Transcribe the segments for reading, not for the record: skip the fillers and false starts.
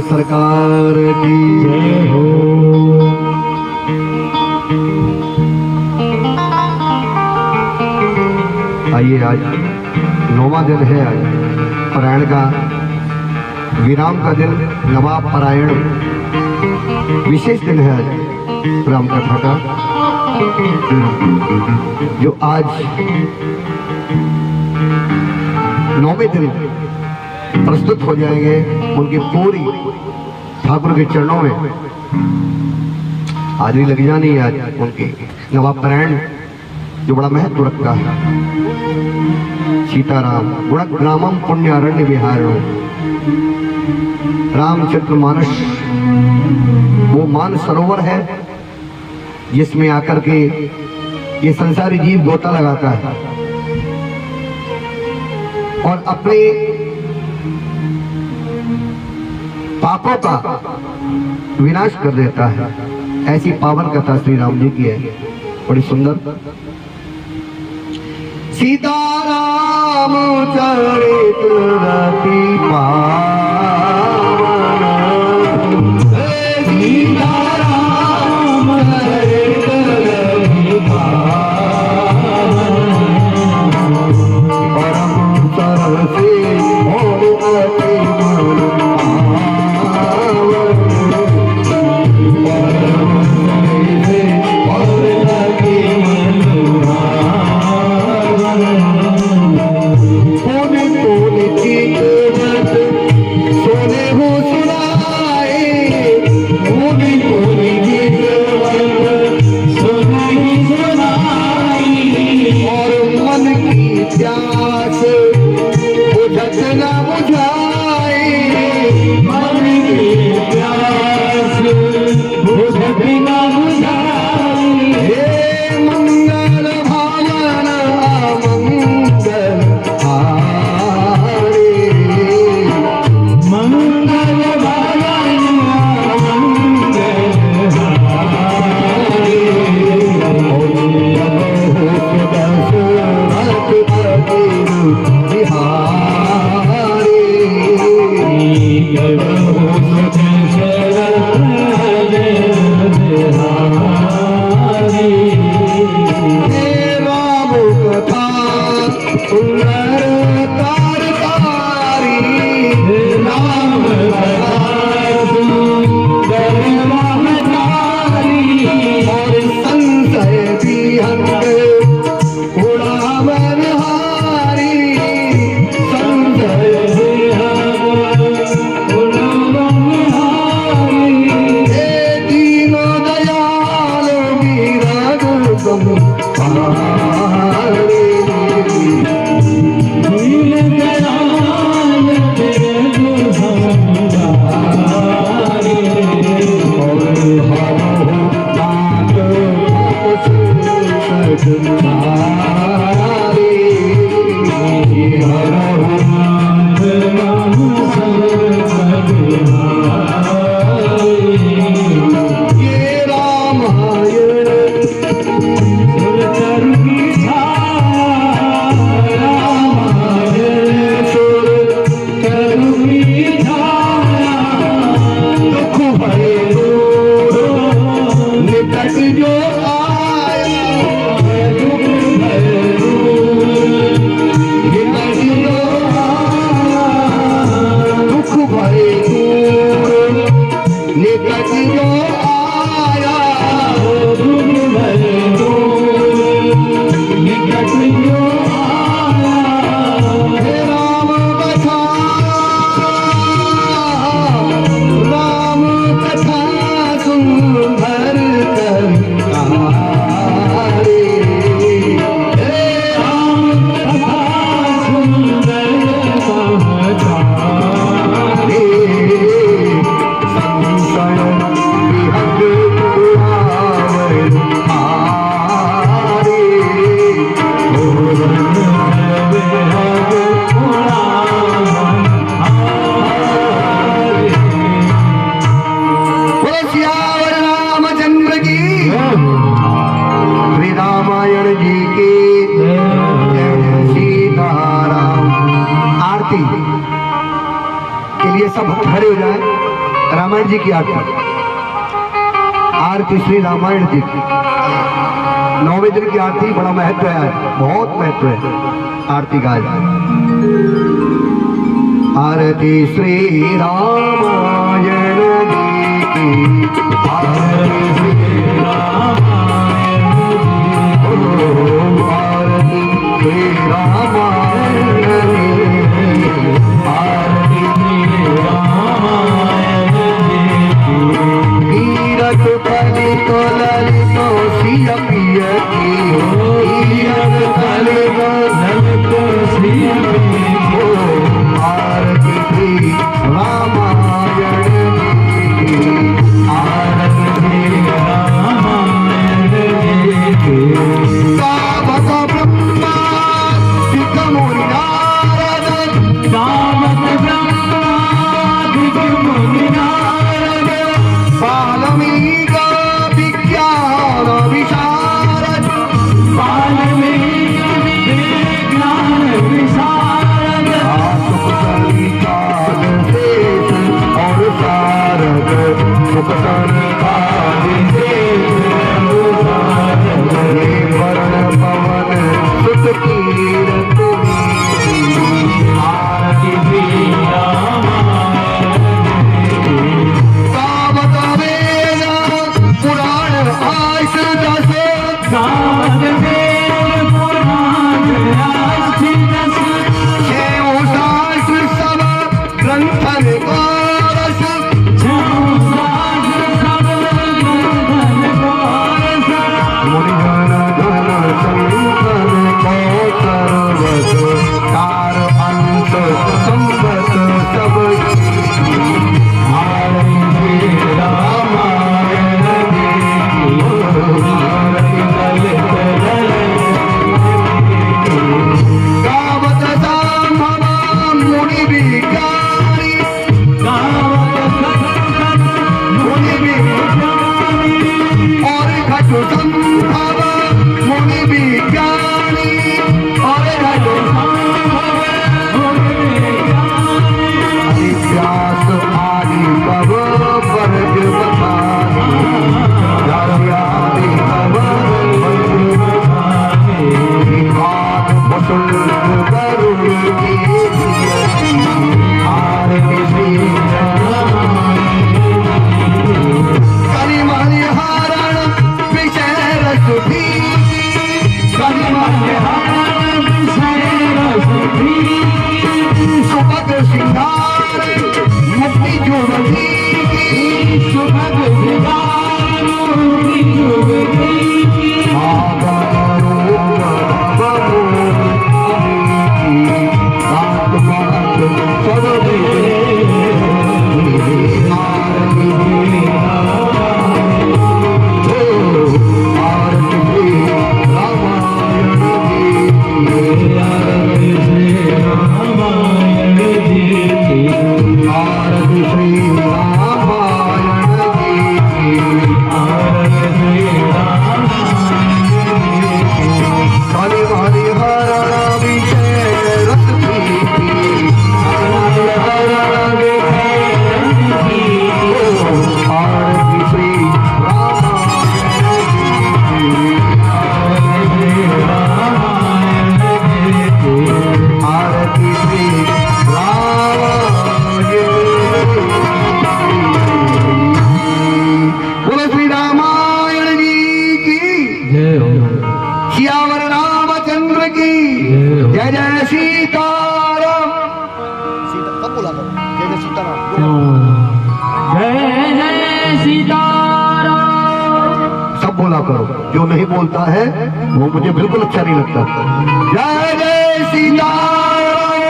सरकार की जय हो। आइए, आज 9वां दिन है, आज पारायण का विराम का दिन, नवाब पारायण विशेष दिन है आज राम कथा का। जो आज 9वें दिन प्रस्तुत हो जाएंगे, उनकी पूरी ठाकुर के चरणों में हाजिरी लग जानी है। आज उनकी नवापरायण जो बड़ा महत्व रखता है, सीताराम गुणग्रामम पुण्यारण्य विहारो, रामचरित्र मानस वो मान सरोवर है जिसमें आकर के ये संसारी जीव गोता लगाता है और अपने पापों का विनाश कर देता है। ऐसी पावन कथा श्री राम जी की है, बड़ी सुंदर। सीताराम चरित रति पावन, सीताराम चरित रति पावन, परम सरसे और अति मन पावन, परम सरसे और अति मन पावन, पुन पुन चितवत सोने हो सुनाए, पुन पुन चितवत सोने हो सुनाई, और मन की प्यास बुझत न बुझाए, मन की प्यास बुझत न बुझाई, हे मंगल भावन अमंगल हारे, मंगल भावन अमंगल हारे, रामायण जी की आरती श्री रामायण जी की 9वें दिन की आरती बड़ा महत्व है, बहुत महत्व है आरती का। आरती श्री रामायण जी की, आरती श्री रामायण आरती श्री रामायण आरती श्री रामायण वीरत फलित ललित सिय पिय की वीरत फलित ललित सिय आरती श्री रामायण आरती श्री रामायण सावक ब्रह्मा सिद्ध मुनि नारद सावक ब्रह्मा सिद्ध मुनि नारद वाल्मीकि विज्ञान विशारद वाल्मीकि विज्ञान विशारद सुख संतान शेष और सारद सुख संतान शेष वरण पवन सुत कीरत आरती श्री रामायण सावक वेद पुराण आस दस सावक वेद पुराण आस दस छेऊ शास्त्र सब ग्रंथन कारस छेऊ शास्त्र सब ग्रंथन कारस मुनिजन धन संतन को सर्वस कार अंत संगत सब आरती श्री रामायण गावत संभव मुनि विज्ञानी गावत मुनि विज्ञानी और घटु संभव मुनि विज्ञानी और घटु संभव मुनि विज्ञानी व्यास आदि कव वर्ग बखानी आदि कव वर्ग बखानी विवाद वसुल गरुड़ की आरती श्री कलिमल हरण विषय रस भीति कलिमल हरण विषय रस भीति सुभग सिंगार मुक्ति जुगती सुभग सिंगार मुक्ति जुगती बोला करो, जो नहीं बोलता है वो मुझे बिल्कुल अच्छा नहीं लगता। जय जय सीताराम।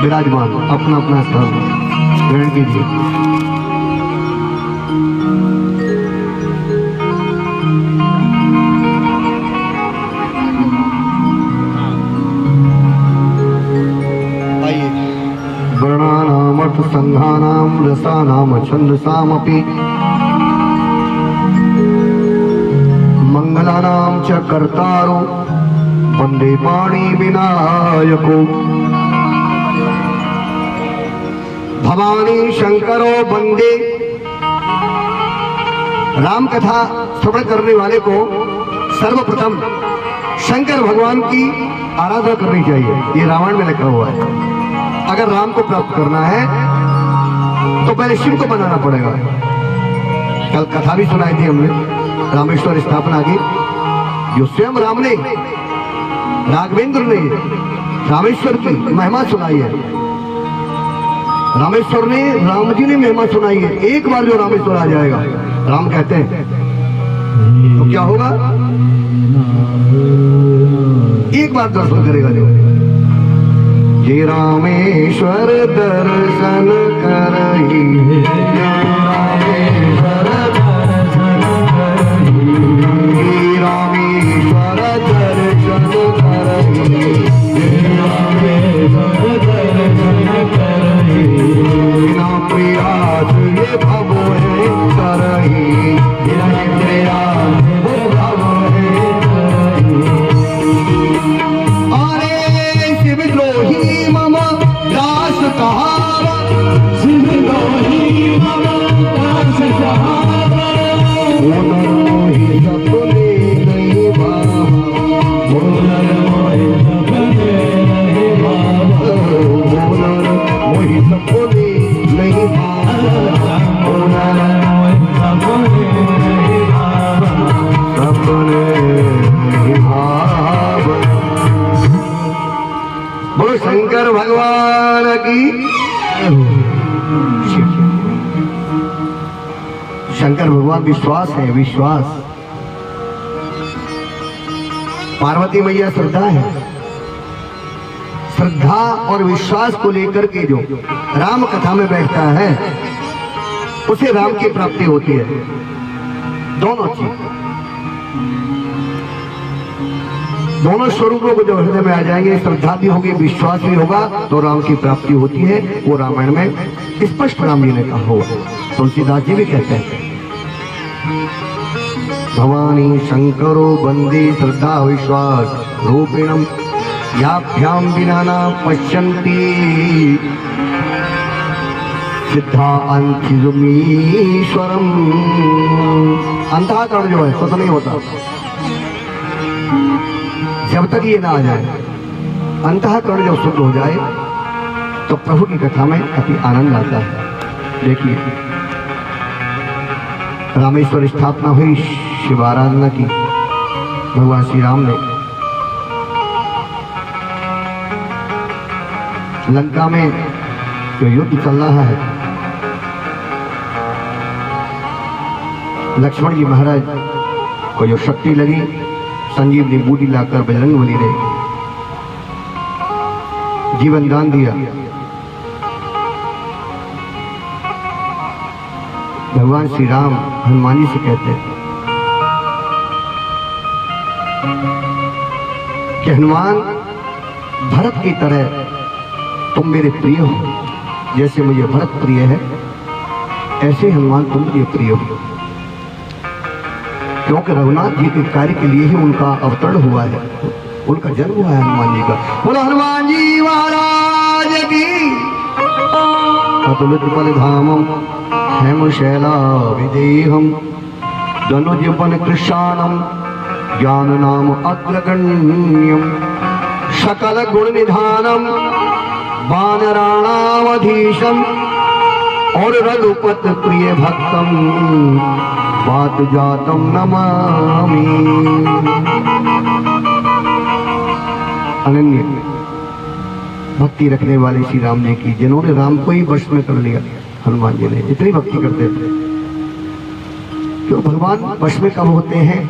विराजमान अपना अपना स्थान ग्रहण कीजिए। वर्णानाम अर्थ संघानाम रसानाम छंदसामपि मंगलानां च कर्तारो वंदे पाणि विनायको भवानी शंकरो वंदे। राम कथा श्रवण करने वाले को सर्वप्रथम शंकर भगवान की आराधना करनी चाहिए। ये रामायण में लिखा हुआ है। अगर राम को प्राप्त करना है तो पहले शिव को बनाना पड़ेगा। कल कथा भी सुनाई थी हमने, रामेश्वर स्थापना की, जो स्वयं राम ने, राघवेंद्र ने रामेश्वर की महिमा सुनाई है। रामेश्वर ने, राम जी ने महिमा सुनाई है। एक बार जो रामेश्वर आ जाएगा, राम कहते हैं, तो क्या होगा? एक बार दर्शन करेगा जो, ये रामेश्वर दर्शन करही, रामेश्वर दर्शन करही, रामेश्वर दर्शन करही, रामेश्वर दर्शन करही, बिना प्रयास ये भव है करही, बिना प्रयास ये भव है करही। अरे शिवद्रोही मम दास कहावा, शिवद्रोही मम दास कहावा, मोहि सपने नहीं भावा, मोहि सपने नहीं भावा, मोहि सपने नहीं भावा, सपने नहीं भावा, सपने नहीं भावा। बोलो शंकर भगवान की। शंकर भगवान विश्वास है, विश्वास। पार्वती मैया श्रद्धा है। श्रद्धा और विश्वास को लेकर के जो राम कथा में बैठता है, उसे राम की प्राप्ति होती है। दोनों चीज, दोनों स्वरूपों को जो हृदय में आ जाएंगे, श्रद्धा भी होगी, विश्वास भी होगा, तो राम की प्राप्ति होती है। वो रामायण में स्पष्ट राम जी ने कहा हुआ। तुलसीदास जी भी कहते हैं, भवानी शंकरो वंदे श्रद्धा विश्वास रूपिणम, याभ्याम विना न पश्यन्ति सिद्धा अंतिमीश्वरम। अंतःकरण जो है स्वतः नहीं होता, जब तक ये ना आ जाए। अंतःकरण जब शुद्ध हो जाए तो प्रभु की कथा में अति आनंद आता है। देखिए, रामेश्वर स्थापना हुई, शिव आराधना की भगवान श्री राम ने। लंका में जो युद्ध चल रहा है, लक्ष्मण जी महाराज को जो शक्ति लगी, संजीवनी बूटी लाकर बजरंगबली ने जीवन दान दिया। भगवान श्री राम हनुमान जी से कहते हैं कि हनुमान, भरत की तरह तुम मेरे प्रिय हो। जैसे मुझे भरत प्रिय है, ऐसे हनुमान तुम मुझे प्रिय हो। क्योंकि रघुनाथ जी के कार्य के लिए ही उनका अवतरण हुआ है, उनका जन्म हुआ है हनुमान जी का। बोलो हनुमान जी महाराज की। अतुलित बल धामम हेम शैला विदेहम, धनुजपन कृशानम ज्ञान नाम अग्रगण्यम, सकल गुण निधानम वानराणामधीशम, और रघुपत प्रिय भक्तम बात जातम नमामि। अनन्य भक्ति रखने वाले श्री राम जी की, जिन्होंने राम को ही वश में कर लिया। हनुमान जी ने इतनी भक्ति करते थे। क्यों भगवान वश में कब होते हैं?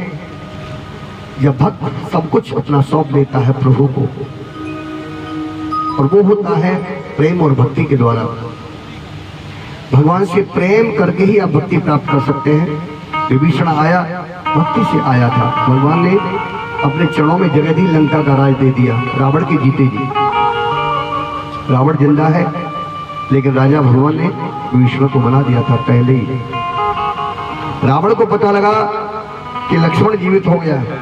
जब भक्त सब कुछ अपना सौंप देता है प्रभु को, और वो होता है प्रेम और भक्ति के द्वारा। भगवान से प्रेम करके ही आप भक्ति प्राप्त कर सकते हैं। विभीषण आया, भक्ति से आया था। भगवान ने अपने चरणों में जगह दी, लंका का राज दे दिया रावण के जीते जी। रावण जिंदा है, लेकिन राजा भगवान ने विभीषण को बना दिया था पहले ही। रावण को पता लगा कि लक्ष्मण जीवित हो गया है,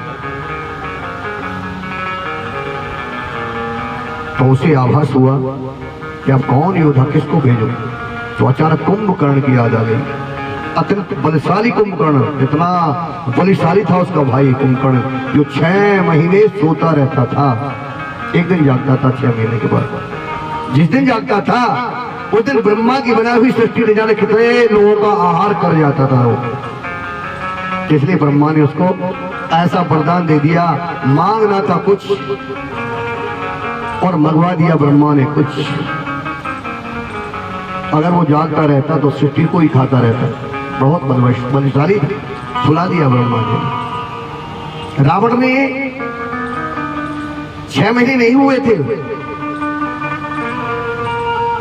तो उसे आभास हुआ कि अब कौन योद्धा, किसको भेजो। तो अचानक कुंभकर्ण की याद आ गई। अत्यंत बलशाली कुंभकर्ण, इतना बलशाली था उसका भाई कुंभकर्ण, जो 6 महीने सोता रहता था। एक दिन जागता था 6 महीने के बाद। जिस दिन जागता था उस दिन ब्रह्मा की बनाई हुई सृष्टि ने जाने कितने लोगों का आहार कर जाता था वो। इसलिए ब्रह्मा ने उसको ऐसा वरदान दे दिया, मांगना था कुछ और मंगवा दिया ब्रह्मा ने कुछ। अगर वो जागता रहता तो सृष्टि को ही खाता रहता। बहुत बलशाली सुला दिया ब्रह्मा ने। रावण ने 6 महीने नहीं हुए थे,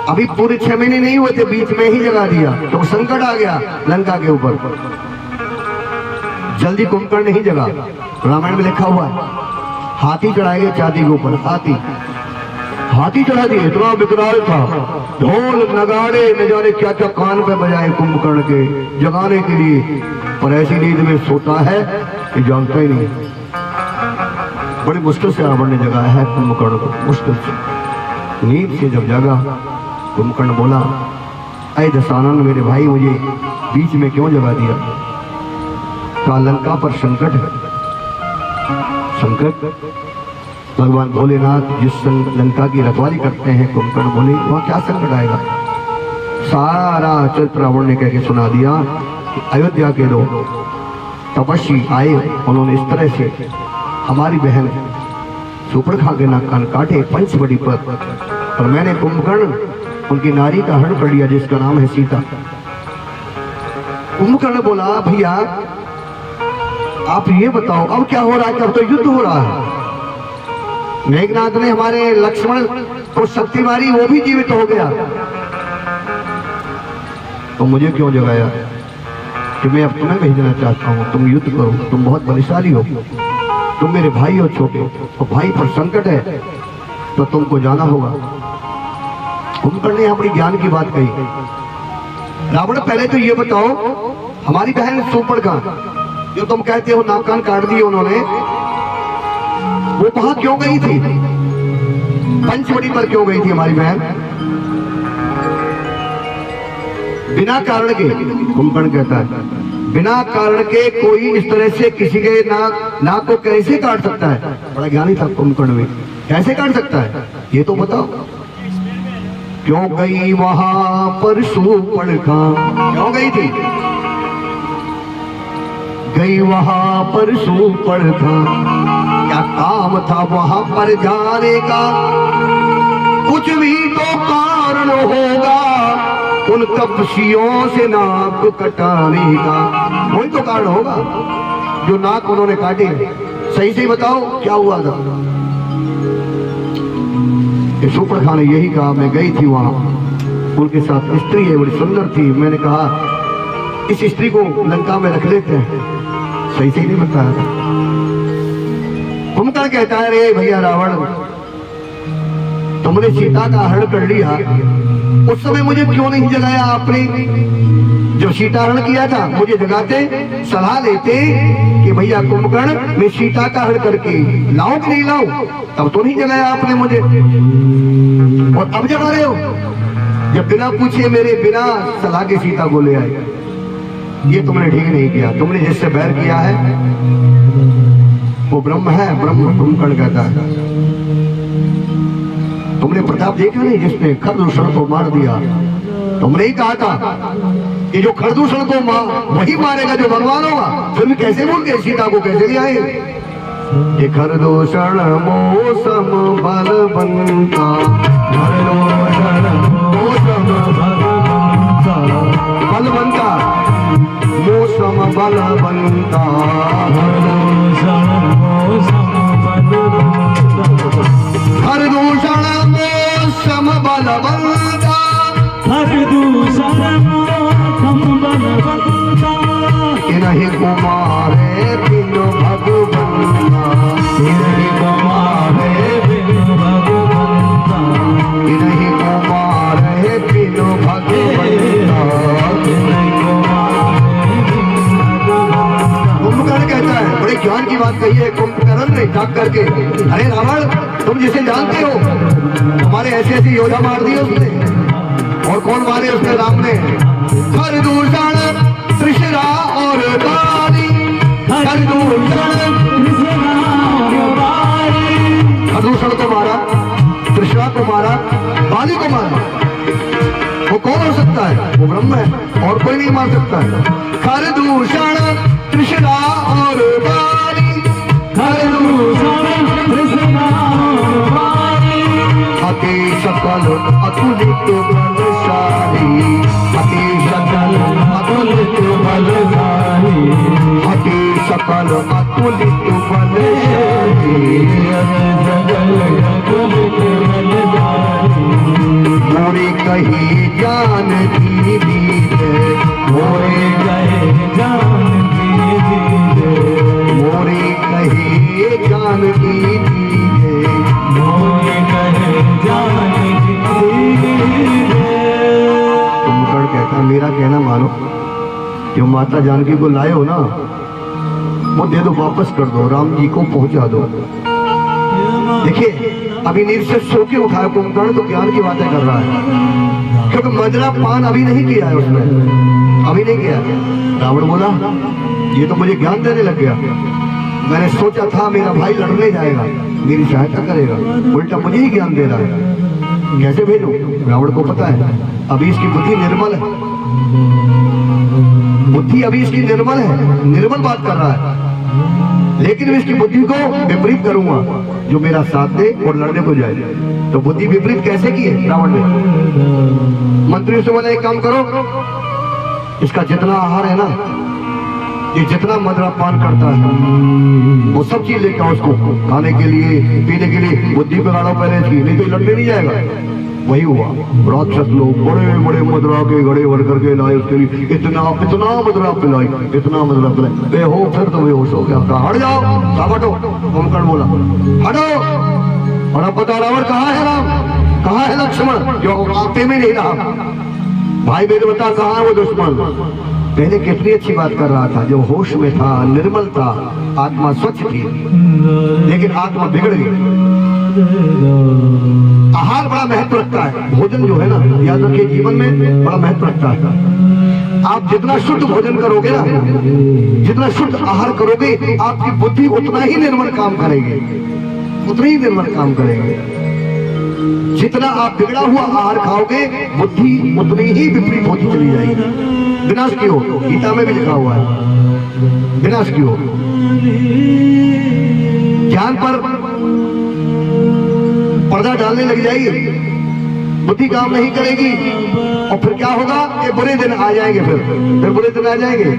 अभी पूरे 6 महीने नहीं हुए थे, बीच में ही जगा दिया तो संकट आ गया लंका के ऊपर। जल्दी कुंभकर्ण नहीं जगा। रामायण में लिखा हुआ है, हाथी चढ़ाएंगे चांदी के ऊपर, हाथी चढ़ा दिए। इतना विकराल था, ढोल नगाड़े न जाने क्या क्या कान पे बजाए कुंभकर्ण के जगाने के लिए, पर ऐसी नींद में सोता है कि जानता ही नहीं। बड़ी मुश्किल से रावण ने जगाया है कुंभकर्ण को, मुश्किल से। नींद से जब जागा कुंभकर्ण बोला, ऐ दशानन मेरे भाई, मुझे बीच में क्यों जगा दिया? कहा लंका पर संकट है। संकट? भगवान भोलेनाथ जिस लंका की रखवाली करते हैं, कुंभकर्ण बोले वहां क्या संकट आएगा? सारा चरित्र रावण ने कह के सुना दिया। अयोध्या के लोग तपस्वी आए, उन्होंने इस तरह से हमारी बहन सुपर्णखा के नाक कान काटे पंचवटी पर, और मैंने कुंभकर्ण उनकी नारी का हरण कर लिया जिसका नाम है सीता। कुंभकर्ण बोला, भैया आप ये बताओ अब क्या हो रहा है? अब तो युद्ध हो रहा है। मेघनाथ ने हमारे लक्ष्मण को शक्ति मारी, वो भी जीवित हो गया, तो मुझे क्यों जगाया? कि मैं अब तुम्हें भेजना चाहता हूं, तुम युद्ध करो, तुम बहुत बलशाली हो, तुम मेरे भाई हो छोटे, तो भाई पर संकट है तो तुमको जाना होगा। कुंभकर्ण ने अपनी ज्ञान की बात कही। रावण पहले तो ये बताओ, हमारी बहन सुपर्णखा जो तुम कहते हो नाक कान काट दिए उन्होंने, वो वहां क्यों गई थी? पंचवटी पर क्यों गई थी हमारी बहन? बिना कारण के। कुंभकर्ण कहता है बिना कारण के कोई इस तरह से किसी के नाक को कैसे काट सकता है? बड़ा ज्ञानी था कुंभकर्ण में, कैसे काट सकता है ये तो बताओ। क्यों गई वहां पर सुपर्णखा? क्यों गई थी? गई वहां पर सुपर्णखा, क्या काम था वहां पर जाने का? कुछ भी तो कारण होगा उन तपस्वियों से नाक कटाने का, कोई तो कारण होगा जो नाक उन्होंने काटे। सही से बताओ क्या हुआ था? सुपर्णखा ने यही कहा, मैं गई थी वहां, उनके साथ स्त्री है, बड़ी सुंदर थी, मैंने कहा इस स्त्री को लंका में रख लेते हैं। सही से नहीं बताया। कुंभकर्ण कहता है, रे भैया रावण, तुमने सीता का हरण कर लिया, उस समय मुझे क्यों नहीं जगाया आपने? जब सीता हरण किया था मुझे जगाते, सलाह लेते कि भैया कुंभकर्ण मैं सीता का हरण करके लाऊं कि नहीं लाऊं, तब तो नहीं जगाया आपने मुझे, और अब जगा रहे हो जब बिना पूछे मेरे बिना सलाह के सीता को ले आए। ये तुमने ठीक नहीं किया, तुमने जिससे बैर किया है वो ब्रह्म है, ब्रह्म। कुंभकर्ण कहता है तुमने प्रताप देखा नहीं जिसने खरदूषण को मार दिया? तुमने ही कहा था कि जो खरदूषण को वही मारेगा जो भगवान होगा, फिर भी कैसे बोल गए सीता को कैसे ले आए? ये खरदूषण मौसम बलवंता, खरदूषण मौसम बलवंता, मौसम बलवंता, खरदूषण मौसम बलवंता, खरदूषण मौसम बलवंता, खरदूषण मौसम बलवंता, इन्हीं कुमारे बिनु भगवंता, इन्हीं कुमारे बिनु भगवंता, इन्हीं कुमारे बिनु भगवंता, इन्हीं कुमारे बिनु भगवंता। कुंभकर्ण कहता है, बड़े ज्ञान की बात कही है कुंभकर्ण ने जाग करके, अरे रावण तुम जिसे जानते हो, हमारे ऐसे ऐसे योद्धा मार दिए उसने, और कौन मारे उसने? राम ने। खरदूषण त्रिशरा और बाली, खरदूषण खरदूषण को मारा, त्रिशरा को मारा, बाली को मारा। वो कौन हो सकता है? वो ब्रह्म है, और कोई नहीं मार सकता है। खरदूषण कृष्णा और वारी अति सकल अतुलित बलशाली अति सकल अतुलित बलशाली अति सकल अतुलित बलशाली मोरे कही जान दीदी मोरे कहे जान दीदी मोरे कही जान दीदी मोरे कहे जान कुंभकर्ण कहता मेरा कहना मानो, जो माता जानकी को लाए हो ना वो दे दो, वापस कर दो, राम जी को पहुंचा दो। देखिए अभी नींद से सो के उठाया कुंभकर्ण तो ज्ञान की बातें कर रहा है, क्योंकि मदरा पान अभी नहीं किया है उसने, अभी नहीं किया। रावण बोला ये तो मुझे ज्ञान देने लग गया, मैंने सोचा था मेरा भाई लड़ने जाएगा मेरी सहायता करेगा, उल्टा मुझे ही ज्ञान दे रहा है, कैसे भेजूं? रावण को पता है अभी इसकी बुद्धि निर्मल है, बुद्धि अभी इसकी निर्मल है, निर्मल बात कर रहा है, लेकिन मैं इसकी बुद्धि को विपरीत करूंगा जो मेरा साथ दे और लड़ने को जाए। तो बुद्धि विपरीत कैसे की है रावण ने? मंत्रियों से बोला एक काम करो, इसका जितना आहार है ना, ये जितना मदरा पान करता है वो सब चीज लेकर आओ उसको खाने के लिए पीने के लिए, बुद्धि बिगाड़ो पहले इसकी, नहीं तो लड़ने नहीं जाएगा। वही हुआ, राक्षस लोग बड़े बड़े मदरा के घड़े भर करके लाए उसके लिए, इतना इतना मदरा पिलाई, इतना मदरा पिलाई, बेहो फिर तो बेहोश हो गया। कहा हट जाओ, हटो। कुंभकर्ण बोला हटो, और अब बता रावण कहाँ है राम, कहाँ है लक्ष्मण, जो आपे में नहीं रहा, भाई मेरे बता कहाँ है वो दुश्मन। पहले कितनी अच्छी बात कर रहा था, जो होश में था, निर्मल था, आत्मा स्वच्छ थी, लेकिन आत्मा बिगड़ गई। आहार बड़ा महत्व रखता है, भोजन जो है ना याद रखिए जीवन में बड़ा महत्व रखता है। आप जितना शुद्ध भोजन करोगे ना, जितना शुद्ध आहार करोगे, आपकी बुद्धि उतना ही निर्मल काम करेगी, उतना ही निर्मल काम करेगी। जितना आप बिगड़ा हुआ आहार खाओगे, बुद्धि उतनी ही विपरीत होती चली जाएगी। विनाश की हो, गीता में भी लिखा हुआ है विनाश की हो। ज्ञान पर पर्दा डालने लग जाएगी, बुद्धि काम नहीं करेगी, और फिर क्या होगा, ये बुरे दिन आ जाएंगे, फिर बुरे दिन आ जाएंगे।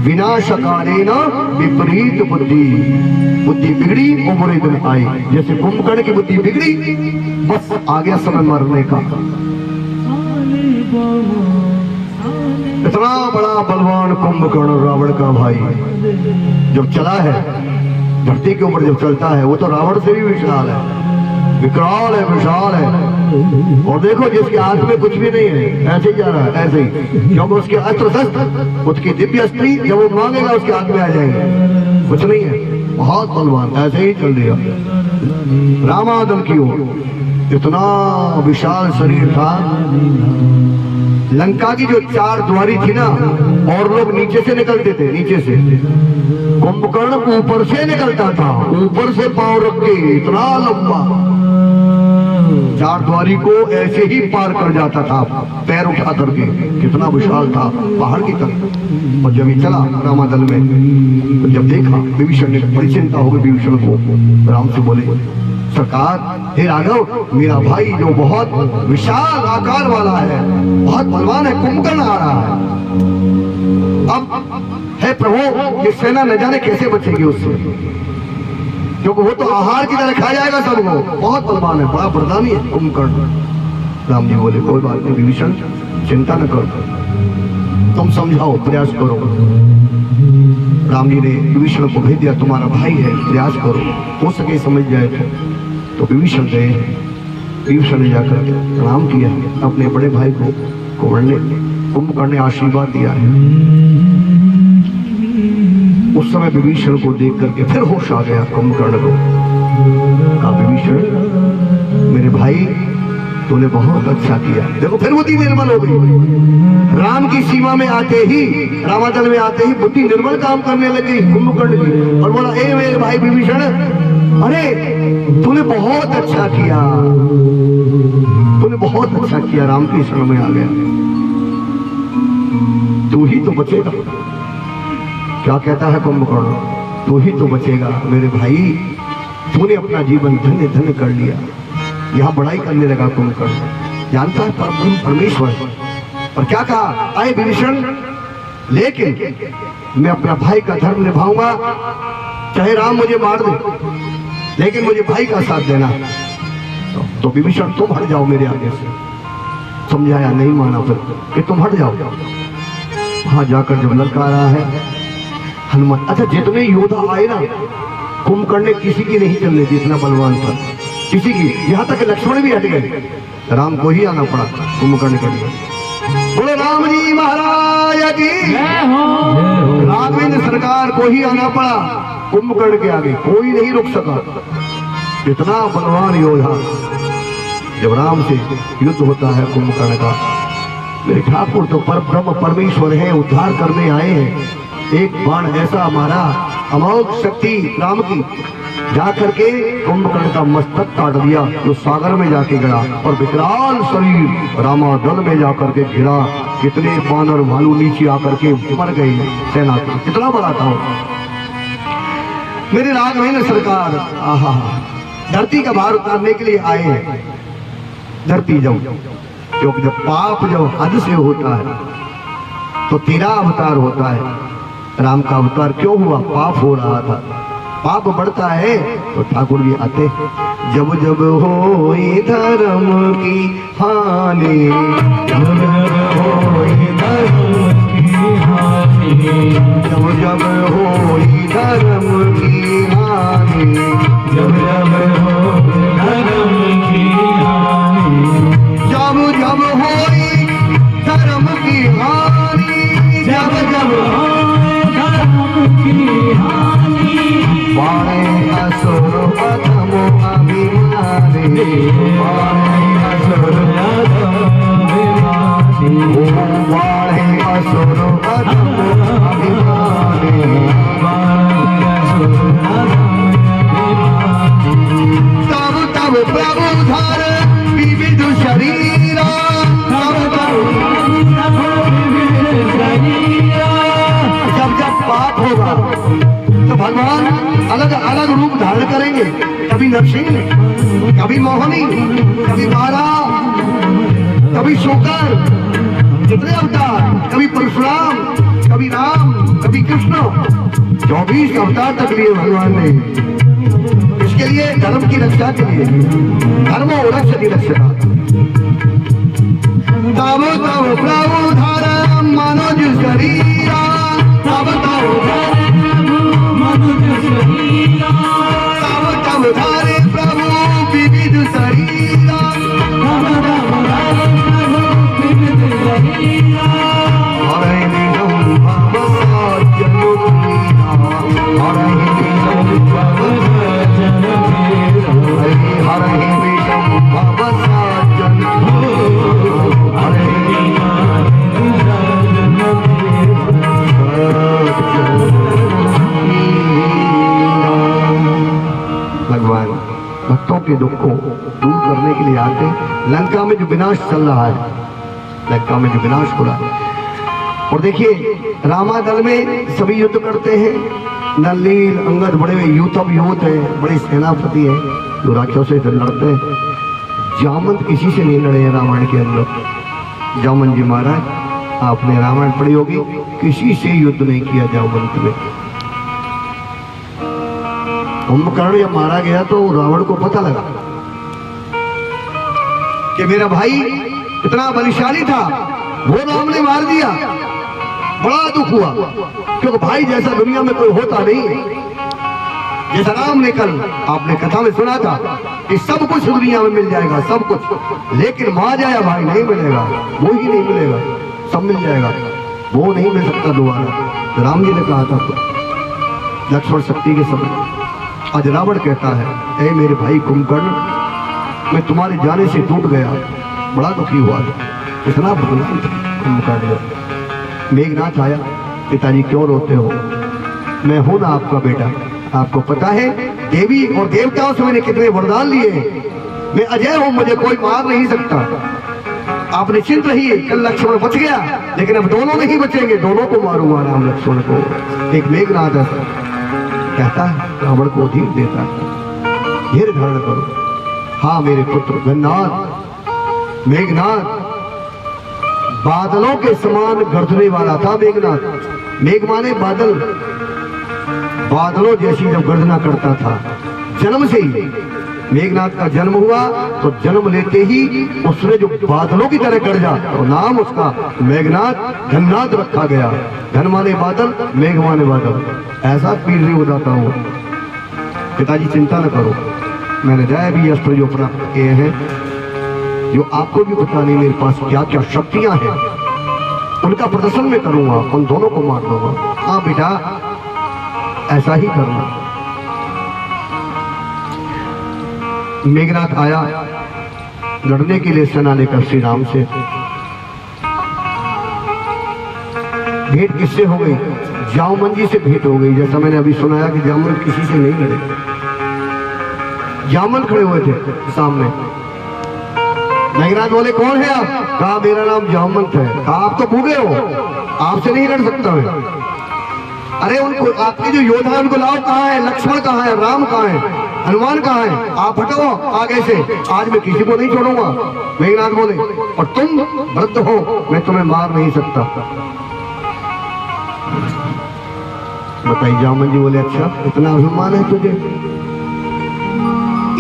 विनाशकालेन विपरीत बुद्धि, बुद्धि बिगड़ी और बुरे दिन आए। जैसे कुंभकर्ण की बुद्धि बिगड़ी, बस आ गया समय मरने का। इतना बड़ा बलवान कुंभकर्ण रावण का भाई जब चला है धरती के ऊपर, जब चलता है वो तो रावण से भी विशाल है, विकराल है, विशाल है। और देखो जिसके हाथ में कुछ भी नहीं है, ऐसे ही जा रहा है, ऐसे ही, क्योंकि उसके अस्त्र शस्त्र, उसकी दिव्य अस्त्री जब वो मांगेगा उसके हाथ में आ जाएंगे, कुछ नहीं है, बहुत बलवान, ऐसे ही चल दिया। रामादल की ओर इतना विशाल शरीर था, लंका की जो 4 द्वारी थी ना, और लोग नीचे से निकलते थे, नीचे से, कुंभकर्ण ऊपर से निकलता था, ऊपर से पांव रख के, इतना लंबा 4 द्वारी को ऐसे ही पार कर जाता था पैर उठा करके, कितना विशाल था पहाड़ की तरह। और जब ये चला रामादल में, तो जब देखा विभीषण ने, बड़ी चिंता हो गई विभीषण को, राम से बोले सरकार, हे राघव, मेरा भाई जो बहुत विशाल आकार वाला है, बहुत बलवान है, कुंभकर्ण आ रहा है, अब हे प्रभु ये सेना न जाने कैसे बचेगी उससे, क्योंकि वो तो आहार की तरह खा जाएगा सबको, बहुत बलवान है, बड़ा प्रधानी है कुंभकर्ण। राम जी बोले कोई बात नहीं विभीषण, चिंता न करो, तुम समझाओ, प्रयास करो। राम जी ने विभीषण को भेज दिया, तुम्हारा भाई है, प्रयास करो, हो सके समझ जाए तो विभीषण गए। विभीषण ने जाकर प्रणाम किया अपने बड़े भाई को, कुंभकर्ण ने आशीर्वाद दिया है। उस समय विभीषण को देख करके फिर होश आ गया कुंभकर्ण को। कहा विभीषण मेरे भाई, तूने बहुत अच्छा किया। देखो फिर बुद्धि निर्मल हो गई, राम की सीमा में आते ही, रामादल में आते ही बुद्धि निर्मल काम करने लगी कुंभकर्ण की, और बोला ए मेरे भाई विभीषण, अरे तूने बहुत अच्छा किया, तूने बहुत अच्छा किया, राम की शरण में आ गया, तू ही तो बचेगा। क्या कहता है कुंभकर्ण, तू ही तो बचेगा मेरे भाई, तूने अपना जीवन धन्य धन्य कर लिया। यहाँ बड़ाई करने लगा कुंभकर्ण, जानता है परब्रह्म परमेश्वर। और क्या कहा, आए विभीषण, लेकिन मैं अपना भाई का धर्म निभाऊंगा, चाहे राम मुझे मार दे, लेकिन मुझे भाई का साथ देना। तो विभीषण तुम हट जाओ मेरे आगे से। समझाया, नहीं माना, फिर कि तुम हट जाओ। वहां जाकर जब ललकारा है हनुमान, अच्छा जितने योद्धा आए ना, कुंभकर्ण ने किसी की नहीं चलने दी, इतना बलवान था, किसी की, यहाँ तक लक्ष्मण भी हट गए, राम को ही आना पड़ा कुंभकर्ण के लिए। बोले राम जी महाराज की, राघवेंद्र सरकार को ही आना पड़ा कुंभकर्ण के आगे, कोई नहीं रुक सका। इतना बलवान योद्धा, जब राम से युद्ध होता है कुंभकर्ण का, मेरे ठाकुर तो पर ब्रह्म परमेश्वर है, उद्धार करने आए हैं। एक बाण ऐसा मारा, अमोघ शक्ति राम की, जाकर के कुंभकर्ण का मस्तक काट दिया, जो सागर में जाके गिरा, और विकराल शरीर रामादल में जाकर के गिरा। कितने बानर भालू नीचे आकर के मर गई सेना, कितना बड़ा था मेरे राघवेंद्र सरकार। आहा, धरती का भार उतारने के लिए आए हैं। धरती क्योंकि जब पाप जब हद से होता है तो 13 अवतार होता है। राम का अवतार क्यों हुआ, पाप हो रहा था, पाप बढ़ता है तो ठाकुर जी आते, जब जब होई धर्म की हानि, जब जब होई धर्म की हानि, जब जब होई धर्म की हानि, जब जब होई धर्म की हानि, जब जब होई धर्म की हानि, जब जब बाणे असुर अधम अभिमानी, बाणे असुर बाणे असुर अधम अभिमानी, तब तब प्रभु धर विविध शरीरा, तब तब जब जब पाप होगा तो भगवान अलग अलग रूप धारण करेंगे, कभी नरसिंह, कभी मोहिनी, कभी बारा, कभी शोकर, जितने अवतार, कभी परशुराम, कभी राम, कभी कृष्ण, 24 अवतार तक लिए भगवान ने। इसके लिए धर्म की रक्षा के लिए, धर्मो रक्षति रक्षता। तब तब प्रभु धर्म मनुज शरीरा, तब तब तब तब धारे प्रभु विविध शरीरा, हरे निगम भव सज्जन मीरा, हरे निगम भव सज्जन मीरा, हरे निगम भव सज्जन मीरा, हरे भगवान भक्तों के दुख को दूर करने के लिए आते। लंका में जो विनाश चल रहा है, लंका में जो विनाश हो रहा है, और देखिए रामादल में सभी युद्ध करते हैं, नल नील अंगद बड़े यूथम यूथ है, बड़े सेनापति हैं, जो राक्षसों से लड़ते हैं। जामवंत किसी से नहीं लड़े हैं रामायण के अंदर। जामवंत जी महाराज, आपने रामायण पढ़ी होगी, किसी से युद्ध नहीं किया जामवंत में। कुंभकर्ण जब मारा गया तो रावण को पता लगा कि मेरा भाई इतना बलशाली था, वो राम ने मार दिया। बड़ा दुख हुआ, क्योंकि भाई जैसा दुनिया में कोई होता नहीं। जैसा राम ने कल आपने कथा में सुना था कि सब कुछ दुनिया में मिल जाएगा, सब कुछ, लेकिन मां जाया भाई नहीं मिलेगा, वो ही नहीं मिलेगा, सब मिल जाएगा, वो नहीं मिल सकता दोबारा। राम जी ने कहा था लक्ष्मण शक्ति के समय। आज रावण कहता है, ऐ मेरे भाई कुंभकर्ण, मैं तुम्हारे जाने से टूट गया, बड़ा दुखी हुआ था, इतना बदनाम था कुंभकर्ण। मेघनाथ आया, पिताजी क्यों रोते हो, मैं हूं ना आपका बेटा, आपको पता है देवी और देवताओं से मैंने कितने वरदान लिए, मैं अजय हूं, मुझे कोई मार नहीं सकता। आप निश्चिंत रहिए, कल लक्ष्मण बच गया, लेकिन अब दोनों नहीं बचेंगे, दोनों को मारूंगा राम लक्ष्मण को। एक मेघनाद ऐसा कहता है, रावण को धीर देता है, धीर धारण करो। हाँ मेरे पुत्र गन्नाथ, मेघनाद बादलों के समान गरजने वाला था मेघनाद। मेघ माने बादल, बादलों जैसी जब गर्जना करता था जन्म से ही। मेघनाथ का जन्म हुआ तो जन्म लेते ही उसने जो बादलों की तरह गरजा तो नाम उसका मेघनाथ गन्नाथ रखा गया। घन माने बादल, मेघ माने बादल, ऐसा पीर नहीं बताता हूँ। पिताजी चिंता न करो, मैंने जय भी अस्त्र जो प्राप्त किए हैं, जो आपको भी पता नहीं मेरे पास क्या क्या शक्तियां हैं, उनका प्रदर्शन मैं करूंगा, उन दोनों को मार दूंगा। हाँ बेटा ऐसा ही करना। मेघनाथ आया लड़ने के लिए सेना लेकर श्री राम से। भेंट किससे हो गई? जामवंत जी से भेंट हो गई। जैसा मैंने अभी सुनाया कि जामवंत किसी से नहीं लड़े, जामवंत खड़े हुए थे सामने। मेघनाथ बोले कौन है आप? कहा मेरा नाम जामवंत है। कहा आप तो बूढ़े हो, आपसे नहीं लड़ सकता मैं। अरे उनको आपके जो योद्धा है उनको लाओ, कहाँ है? लक्ष्मण कहाँ है? राम कहाँ है? हनुमान कहाँ है? आप हटो आगे से, आज मैं किसी को नहीं छोड़ूंगा। मेघनाथ बोले और तुम वृद्ध हो, मैं तुम्हें मार नहीं सकता। बताइए जामवंत जी बोले अच्छा इतना अभिमान है तुझे?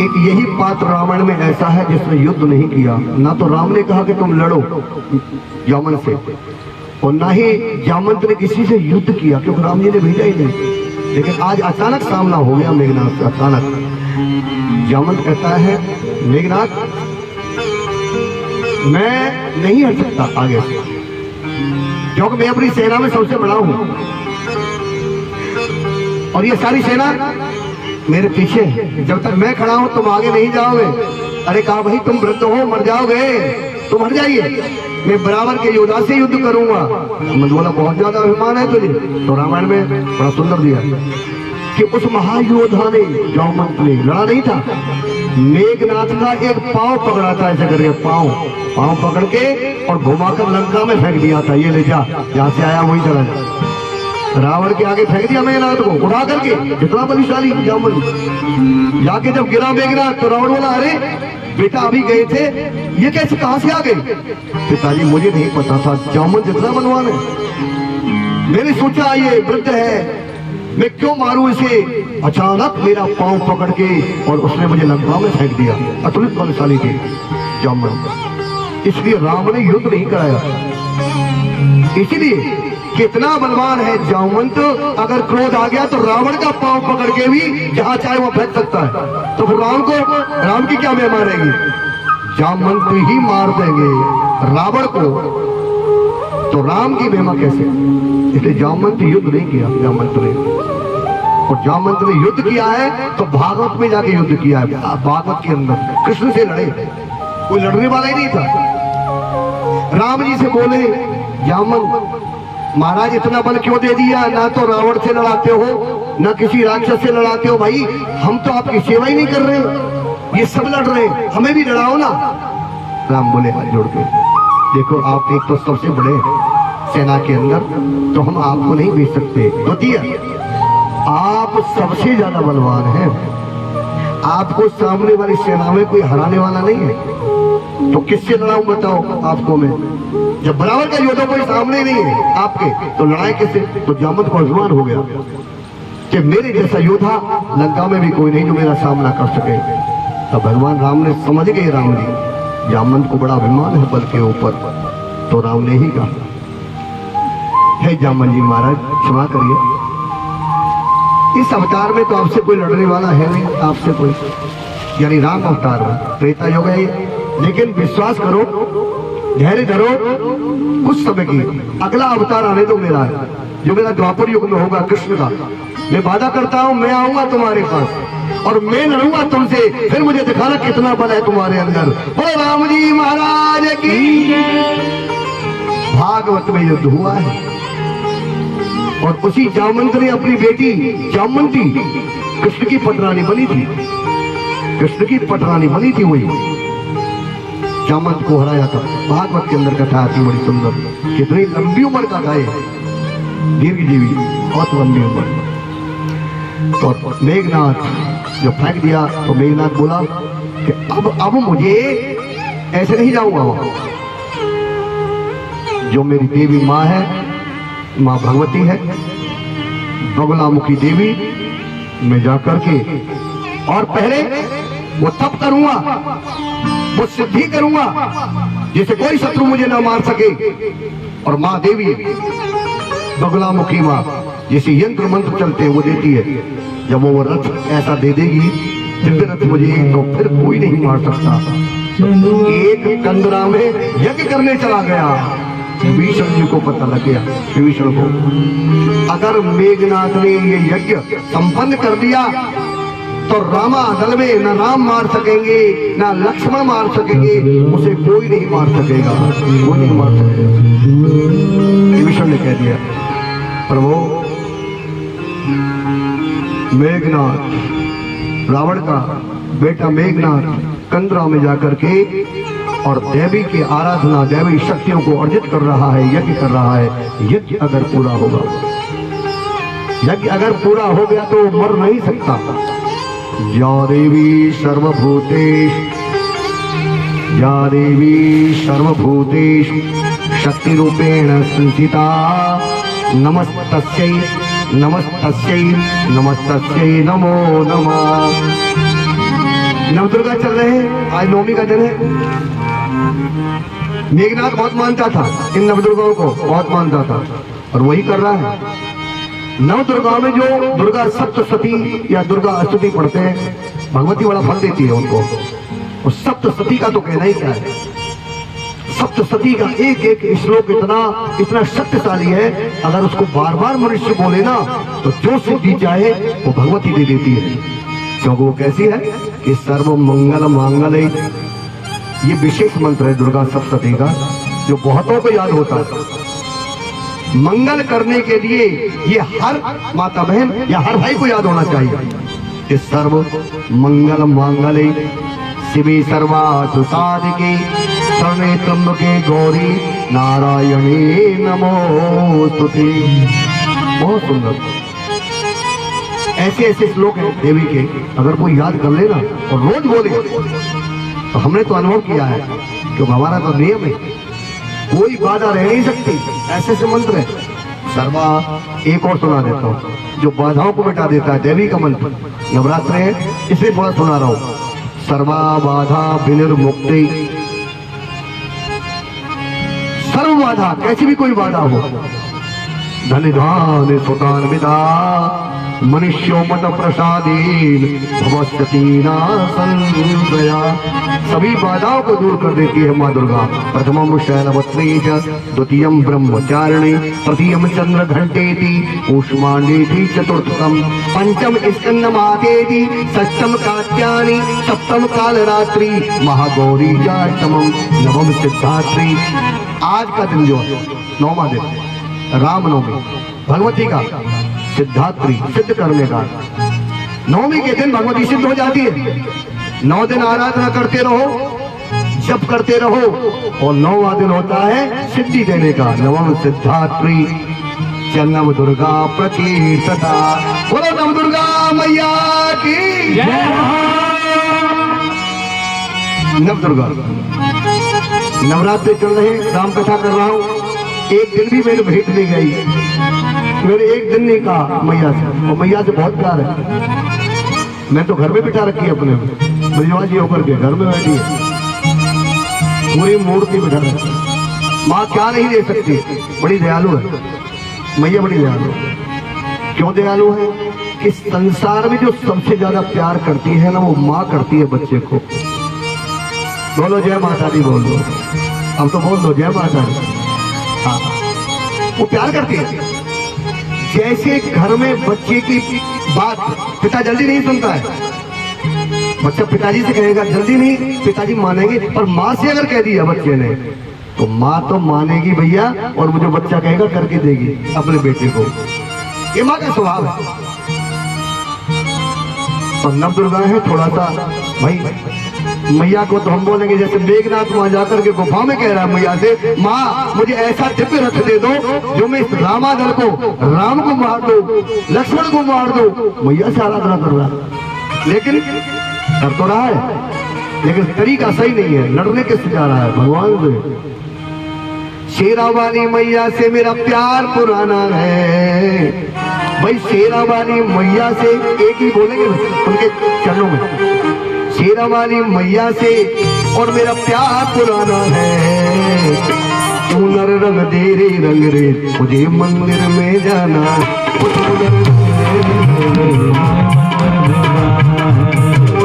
एक यही पात्र रामायण में ऐसा है जिसने युद्ध नहीं किया। ना तो राम ने कहा कि तुम लड़ो जामवंत से, और ना ही जामवंत ने किसी से युद्ध किया, क्योंकि राम जी ने भेजा ही नहीं। लेकिन आज अचानक सामना हो गया मेघनाथ से, अचानक। जामवंत कहता है मेघनाथ मैं नहीं हट सकता आगे से, क्योंकि मैं अपनी सेना में सबसे बड़ा हूं और ये सारी सेना मेरे पीछे। जब तक मैं खड़ा हूं तुम आगे नहीं जाओगे। अरे कहा भाई तुम वृद्ध हो, मर जाओगे, तुम हट जाइए, मैं बराबर के योद्धा से युद्ध करूंगा। मैं बोला बहुत ज्यादा अभिमान है तुझे। तो रामायण में बड़ा सुंदर दिया कि उस महायोद्धा ने, जामवंत ने लड़ा नहीं था, मेघनाथ का एक पांव पकड़ा था, ऐसे करके पांव पकड़ के और घुमाकर लंका में फेंक दिया था। ये ले जा, जहां से आया वही चला जा। रावण के आगे फेंक दिया मेघनाथ को उठा करके। कितना बलिशाली जामवंत। जाके जब गिरा मेघनाथ तो रावण बोला अरे बेटा अभी गए थे, ये कैसे कहां से आ गए? पिताजी मुझे नहीं पता था जामवंत जितना बलवान है। मैंने सोचा ये वृद्ध है, मैं क्यों मारूं इसे। अचानक मेरा पांव पकड़ के और उसने मुझे लंका में फेंक दिया। अतुलित बलशाली थे जामवंत, इसलिए राम ने युद्ध नहीं कराया। इसलिए कितना बलवान है जामवंत, अगर क्रोध आ गया तो रावण का पांव पकड़ के भी जहां चाहे वहां फेंक सकता है। तो फिर राम की क्या महिमा रहेगी? जामवंत ही मार देंगे रावण को, तो राम की महिमा कैसे? इसलिए जामवंत युद्ध नहीं किया जामवंत ने। और जामवंत ने युद्ध किया है तो भागवत में जाके युद्ध किया है। भागवत के अंदर कृष्ण से लड़े, कोई लड़ने वाला ही नहीं था। राम जी से बोले जामवंत महाराज इतना बल क्यों दे दिया? ना तो रावण से लड़ाते हो, ना किसी राक्षस से लड़ाते हो। भाई हम तो आपकी सेवा ही नहीं कर रहे, ये सब लड़ रहे, हमें भी लड़ाओ ना। राम बोले हाथ जोड़ के देखो आप एक तो सबसे बड़े सेना के अंदर, तो हम आपको नहीं भेज सकते। द्वितीय आप सबसे ज्यादा बलवान हैं, आपको सामने वाली सेना में कोई हराने वाला नहीं है, तो किससे लड़ाऊं बताओ आपको मैं? जब बराबर का योद्धा कोई सामने नहीं है आपके, तो लड़ाई किससे? तो जामवंत को अभिमान हो गया कि मेरे जैसा योद्धा लंका में भी कोई नहीं जो मेरा सामना कर सके। तो भगवान राम ने समझ गए, राम जी जामवंत को बड़ा अभिमान है बल के ऊपर, तो राम ने ही कहा हे जामवंत जी महाराज क्षमा करिए, इस अवतार में तो आपसे कोई लड़ने वाला है नहीं, आपसे कोई, यानी राम अवतार में त्रेता युग है, लेकिन विश्वास करो, धैर्य धरो, कुछ समय की अगला अवतार आने दो मेरा, जो मेरा द्वापर युग में होगा कृष्ण का। मैं वादा करता हूं मैं आऊंगा तुम्हारे पास और मैं लड़ूंगा तुमसे, फिर मुझे दिखाना कितना बल है तुम्हारे अंदर। बोलो राम जी महाराज की। भागवत में युद्ध हुआ है और उसी जामवंत ने अपनी बेटी जामवंती कृष्ण की पटरानी बनी थी, कृष्ण की पटरानी बनी थी वही जामंत को हराया था। भागवत के अंदर कथा आती बड़ी सुंदर, कितनी लंबी उम्र का था ये, दीर्घजीवी, बहुत लंबी उम्र। तो मेघनाथ जब फेंक दिया तो मेघनाथ बोला कि अब मुझे ऐसे नहीं जाऊंगा वहां। जो मेरी देवी माँ है, माँ भगवती है, बगुलामुखी देवी, मैं जाकर के और पहले वो तप करूंगा, वो सिद्धि करूंगा जिसे कोई शत्रु मुझे ना मार सके। और माँ देवी बगुलामुखी माँ जैसे यंत्र मंत्र चलते हैं वो देती है। जब वो रथ ऐसा दे देगी, दिव्य रथ मुझे, तो फिर कोई नहीं मार सकता। एक कंदरा में यज्ञ करने चला गया, विभीषण जी को पता लग गया, विभीषण को, अगर मेघनाथ ने ये यज्ञ संपन्न कर दिया तो रामा दल में न राम मार सकेंगे, न लक्ष्मण मार सकेंगे, उसे कोई नहीं मार सकेगा, कोई नहीं मार सकेगा। विभीषण ने कह दिया, प्रभु मेघनाथ, रावण का बेटा मेघनाथ कंदरा में जाकर के और देवी की आराधना, देवी शक्तियों को अर्जित कर रहा है, यज्ञ कर रहा है। यज्ञ अगर पूरा होगा, यज्ञ अगर पूरा हो गया तो मर नहीं सकता। या देवी सर्वभूतेष, या देवी सर्वभूतेष शक्ति रूपेण संस्थिता, नमस्तस्यै नमस्तस्यै नमस्तस्यै नमो नमः। नवदुर्गा चल रहे हैं, आज नवमी का दिन है। मेघनाथ बहुत मानता था इन नवदुर्गाओं को, बहुत मानता था, और वही कर रहा है। नवदुर्गाओं में जो दुर्गा सप्तशती या दुर्गा अष्टमी पढ़ते हैं, भगवती बड़ा फल देती है उनको। और सप्तशती का तो कहना ही क्या है, सप्तशती का एक एक श्लोक इतना शक्तिशाली है, अगर उसको बार बार मनुष्य बोले ना तो जो सिद्धि चाहे वो भगवती दे देती है। क्योंकि वो कैसी है कि सर्व मंगल मांगल्ये, ये विशेष मंत्र है दुर्गा सप्तशती का, जो बहुतों को याद होता है। मंगल करने के लिए ये हर माता बहन या हर भाई को याद होना चाहिए कि सर्व मंगल मांगल्ये शिवे सर्वार्थ साधिके शरणे त्र्यंबके गौरी नारायणी नमोस्तुते। बहुत सुंदर ऐसे ऐसे श्लोक हैं देवी के, अगर कोई याद कर लेना और रोज बोले तो हमने तो अनुभव किया है, क्योंकि हमारा तो नियम है, कोई बाधा रह नहीं सकती। ऐसे ऐसे मंत्र है। सर्वा एक और सुना देता हूँ जो बाधाओं को मिटा देता है, देवी का मंत्र। नवरात्र है इसलिए थोड़ा सुना रहा हूँ। सर्वा बाधा विनिर्मुक्ति, सर्व बाधा, कैसी भी कोई बाधा हो, धन धान सुतान विदा मनुष्यो मत प्रसादीन भवस्तीना संशया। सभी बाधाओं को दूर कर देती है माँ दुर्गा। प्रथमम शैलवत्री च, द्वितीयम ब्रह्मचारिणी, तृतीयम चंद्र घंटेति, ऊष्मांडेति, चतुर्थम पंचम स्कंदमातेति, षष्ठम कात्यायनी, सप्तम कालरात्रि, महागौरी चाष्टमम, नवम सिद्धात्री। आज का दिन जो है नौवां दिन, रामनवमी, भगवती का सिद्धात्री, सिद्ध करने का। नवमी के दिन भगवती सिद्ध हो जाती है। 9 दिन आराधना करते रहो, जप करते रहो, और 9वां दिन होता है सिद्धि देने का। नवम सिद्धात्री च नव दुर्गा प्रकीर्तता। बोलो नव दुर्गा मैया की जय। नव दुर्गा नवरात्रि चल रहे, राम कथा कर रहा हूँ। एक दिन भी मेरे भेंट नहीं गई, मेरे एक दिन नहीं कहा मैया से, और मैया से बहुत प्यार है। मैं तो घर में बिठा रखी है अपने, ब्रजवा जी होकर के घर में बैठी है, पूरी मूर्ति बिठा रखी। माँ क्या नहीं दे सकती, बड़ी दयालु है मैया, बड़ी दयालु है। क्यों दयालु है कि संसार में जो सबसे ज्यादा प्यार करती है ना, वो माँ करती है बच्चे को। बोलो जय माता दी, बोल दो, अब तो बोल दो जय माता दी। हाँ, वो प्यार करती है। जैसे घर में बच्चे की बात पिता जल्दी नहीं सुनता है, बच्चा पिताजी से कहेगा जल्दी नहीं, पिताजी मानेंगे, पर माँ से अगर कह दिया बच्चे ने तो माँ तो मानेगी भैया, और वो जो बच्चा कहेगा करके देगी अपने बेटे को। ये माँ का स्वभाव है। और नव दुर्गा है, थोड़ा सा भाई मैया को तो हम बोलेंगे जैसे मेघनाथ वहां जाकर के गुफा में कह रहा है मैया से, माँ मुझे ऐसा दिव्य रथ दे दो जो मैं इस रामादल को, राम को मार दो, लक्ष्मण को मार दो। मैया से आराधना कर रहा है, लेकिन कर तो रहा है, लेकिन तरीका सही नहीं है। लड़ने किससे जा रहा है? भगवान से। शेरा वाली मैया से मेरा प्यार पुराना है। भाई शेरा वाली मैया से एक ही बोलेंगे उनके चरणों में, शेरा वाली मैया से और मेरा प्यार पुराना है। तू नर रंग दे रे रंग रे मुझे मंदिर में जाना, तू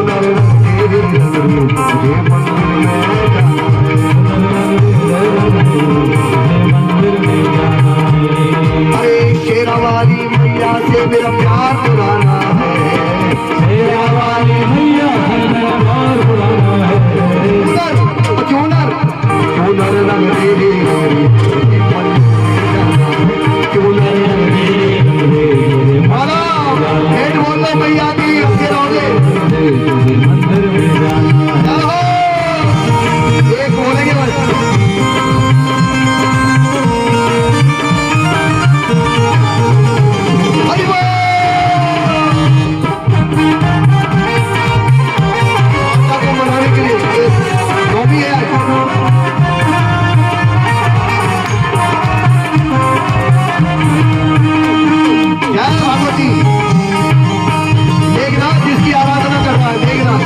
नर रंग दे रे रंग रे मुझे मंदिर में जाना। अरे शेरा वाली मैया से मेरा प्यार पुराना है, शेरा वाली मैया से मेरा प्यार पुराना है। चूनर चूनर रंग दे चूनर बोल दो मैया की अच्छे रहोगे। एक बोलेंगे बस। मनाने के लिए जो भी है क्या भगवती मेघनाथ जिसकी आराधना कर रहा है, मेघनाथ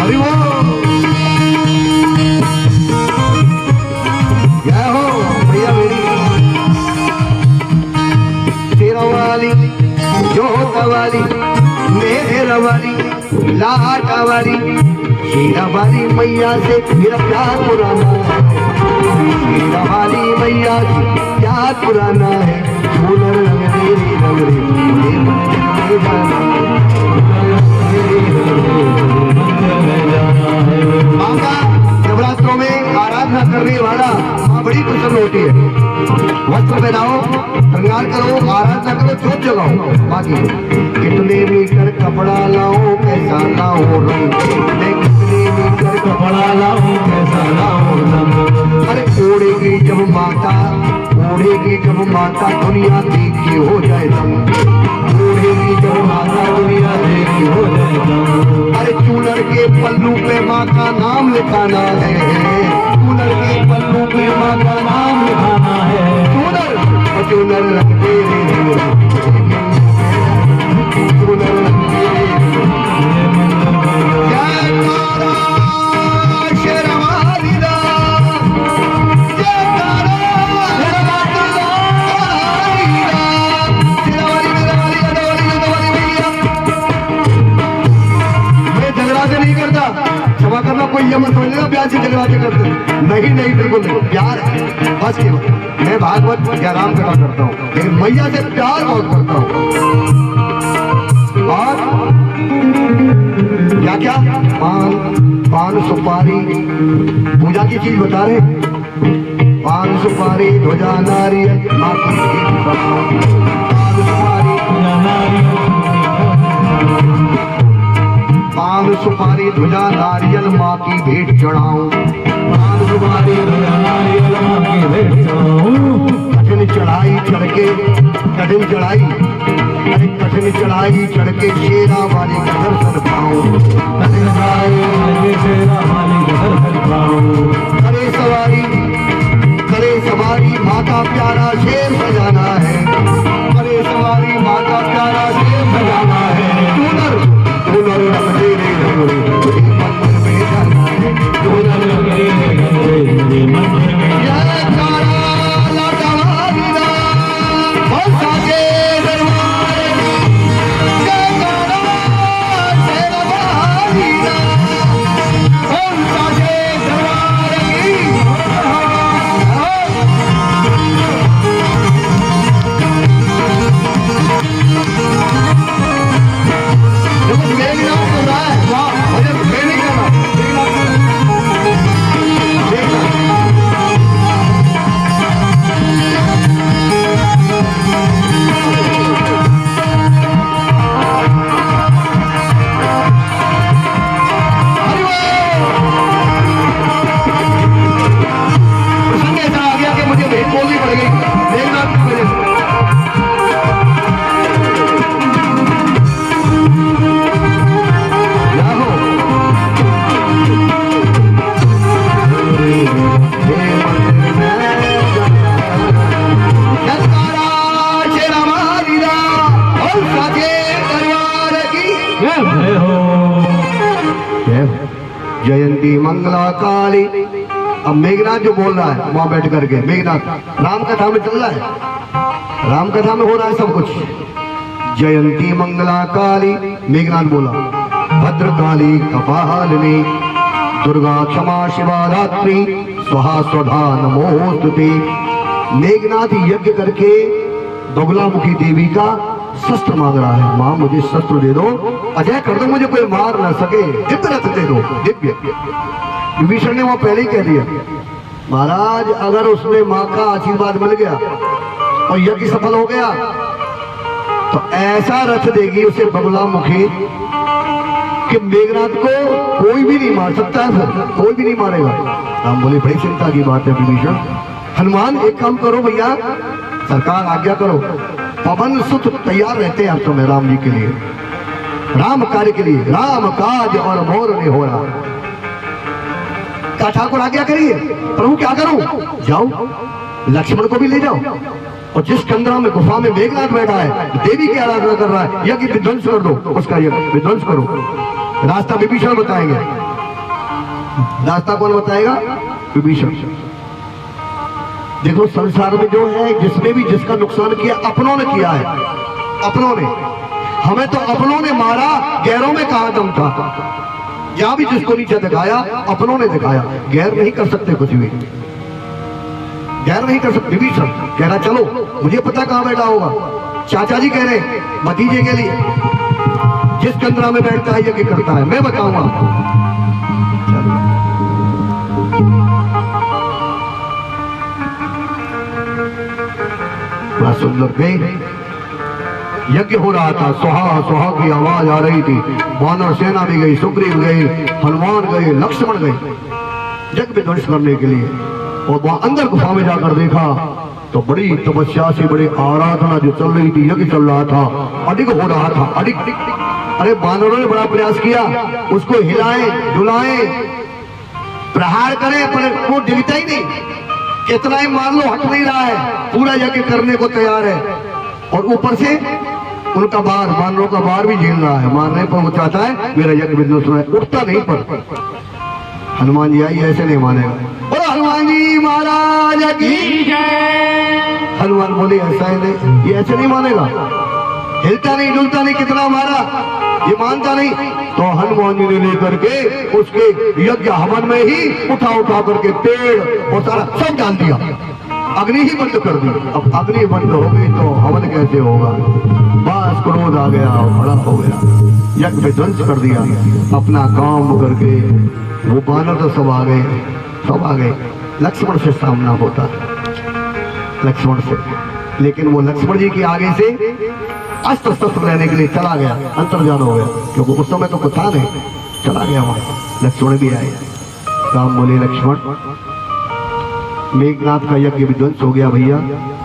अरे वो क्या हो भैया मेरी तेरा वाली जोता वाली मेरा वाली लाटा वाली शेरा वाली मैया से मेरा प्यार पुराना है, शेरा वाली मैया से प्यार पुराना है। झूलर रंग रे रंग रे मुझे मंदिर में जाना, माँ का नवरात्रों में आराधना करने वाला माँ बड़ी प्रसन्न होती है। वस्त्र पहनाओ, श्रृंगार करो, आराधना करो, जोत जगाओ। बाकी कितने मीटर कपड़ा लाओ कैसा लाओ रंग, कितने मीटर कपड़ा लाओ कैसा लाओ रंग। अरे ओढ़ेगी जब माता, ओढ़ेगी जब माता दुनिया देख के हो जाए दंग, ओढ़ेगी जब माता दुनिया देख के हो जाए दंग। अरे चूनर के पल्लू पे माँ का नाम लिखाना है, चूनर के पल्लू पे माँ का नाम लिखाना है। चूनर चूनर रंग दे रे चूनर रंग दे करना कोई ये मत समझना प्यार से झगड़ा के करते नहीं, नहीं बिल्कुल नहीं, प्यार है बस केवल। मैं भागवत या राम कथा करता हूँ, लेकिन मैया से प्यार बहुत करता हूँ। और क्या क्या पान सुपारी पूजा की चीज बता रहे, पान सुपारी ध्वजा नारियल पान सुपारी पान सुपारी ध्वजा नारियल माँ की भेंट चढ़ाऊं, पान सुपारी ध्वजा नारियल माँ की भेंट चढ़ाऊं। कठिन चढ़ाई चढ़ के, कठिन चढ़ाई, अरे कठिन चढ़ाई चढ़ के शेरा वाली का दर्शन पाऊं, कठिन चढ़ाई शेरा वाली का दर्शन पाऊं। करे सवारी, करे सवारी माता प्यारा शेर सजाना है, करे सवारी माता प्यारा शेर सजाना है। चूनर चूनर रंग दे रे रंग रे मुझे मंदिर में जाना है, चूनर रंग दे रे रंग रे मुझे मंदिर में जाना है। लाटा वाली ना हंसा के दरबार जय काला शेरा वाली ना हंसा के दरबार की जयंती मंगला काली। अब मेघनाथ जो बोल रहा है वहां बैठ करके, मेघनाथ राम कथा में चल रहा है, राम कथा में हो रहा है सब कुछ। जयंती मंगला काली, मेघनाथ बोला भद्रकाली कपालिनी दुर्गा क्षमा शिवा रात्रि स्वाहा स्वधा नमोस्तुते। मेघनाथ यज्ञ करके बगुलामुखी देवी का शस्त्र मांग रहा है, मां मुझे शस्त्र दे दो, अजय कर दो, मुझे कोई मार ना सके, दिव्य रथ दे दो, दिव्य। विभीषण ने वहां पहले ही कह दिया महाराज अगर उसमें मां का आशीर्वाद मिल गया और यज्ञ सफल हो गया तो ऐसा रथ देगी उसे बगुलामुखी कि मेघनाथ को कोई भी नहीं मार सकता है, फिर कोई भी नहीं मारेगा। राम बोले बड़ी चिंता की बात है विभीषण। हनुमान एक काम करो भैया, सरकार आज्ञा करो, पवन सुत तैयार रहते हैं आप समय राम जी के लिए, राम कार्य के लिए, राम काज और मोर ने हो रहा। का ठाकुर आज्ञा करिए, प्रभु क्या करूं? जाओ लक्ष्मण को भी ले जाओ और जिस कंदरा में गुफा में मेघनाथ बैठा है देवी की आराधना कर रहा है, यज्ञ विध्वंस कर दो, उसका यज्ञ विध्वंस करो। रास्ता विभीषण बताएंगे। रास्ता कौन बताएगा? विभीषण। देखो संसार में जो है जिसने भी जिसका नुकसान किया अपनों ने किया है, अपनों ने। हमें तो अपनों ने मारा, गैरों में कहां दम था। जहां भी जिसको नीचे दिखाया अपनों ने दिखाया, गैर नहीं कर सकते कुछ भी, गैर नहीं कर सकते। विभीषण कह रहा चलो, मुझे पता कहां बैठा होगा। चाचा जी कह रहे भतीजे के लिए जिस कंदरा में बैठता है यज्ञ करता है, मैं बताऊंगा। बड़ा सुंदर गई, यज्ञ हो रहा था, सुहा सुहा की आवाज आ रही थी। वानर सेना भी गई, सुग्रीव गई, हनुमान गए, लक्ष्मण गए यज्ञ विध्वंस करने के लिए। और वहां अंदर गुफा में जाकर देखा तो बड़ी तपस्या से बड़ी आराधना जो चल रही थी, यज्ञ चल रहा था, अधिक हो रहा था, अधिक। अरे वानरों ने बड़ा प्रयास किया, उसको हिलाएं डुलाएं प्रहार करें, पर वो दिखता ही नहीं। कितना ही मार लो हट नहीं रहा है, पूरा यज्ञ करने को तैयार है। और ऊपर से उनका बार, वानरों का बार भी झेल रहा है, मारने पर वो चाहता है मेरा यज्ञ विध्वंस हो, उठता नहीं। पर हनुमान जी आई, ऐसे नहीं मानेगा। बोलो हनुमान जी महाराज की जय। हनुमान बोले ऐसा ही नहीं, ये ऐसे नहीं मानेगा, हिलता नहीं डुलता नहीं, कितना मारा ये मानता नहीं। तो हनुमान जी ने लेकर के उसके यज्ञ हवन में ही उठा उठा करके पेड़ और सारा सब डाल दिया, अग्नि ही बंद कर दी। अब अग्नि बंद हो गई तो हवन कैसे होगा? बस क्रोध आ गया, बड़ा हो गया, यज्ञ विध्वंस कर दिया। अपना काम करके वो बानर तो सब आ गए, सब आ गए। लक्ष्मण से सामना होता, लक्ष्मण से, लेकिन वो लक्ष्मण जी के आगे से अस्त्र शस्त्र लेने के लिए चला गया, अंतर्जान हो गया, क्योंकि उस समय तो कुछ था नहीं, चला गया वहां। लक्ष्मण भी आए। राम बोले लक्ष्मण मेघनाथ का यज्ञ विध्वंस हो गया भैया,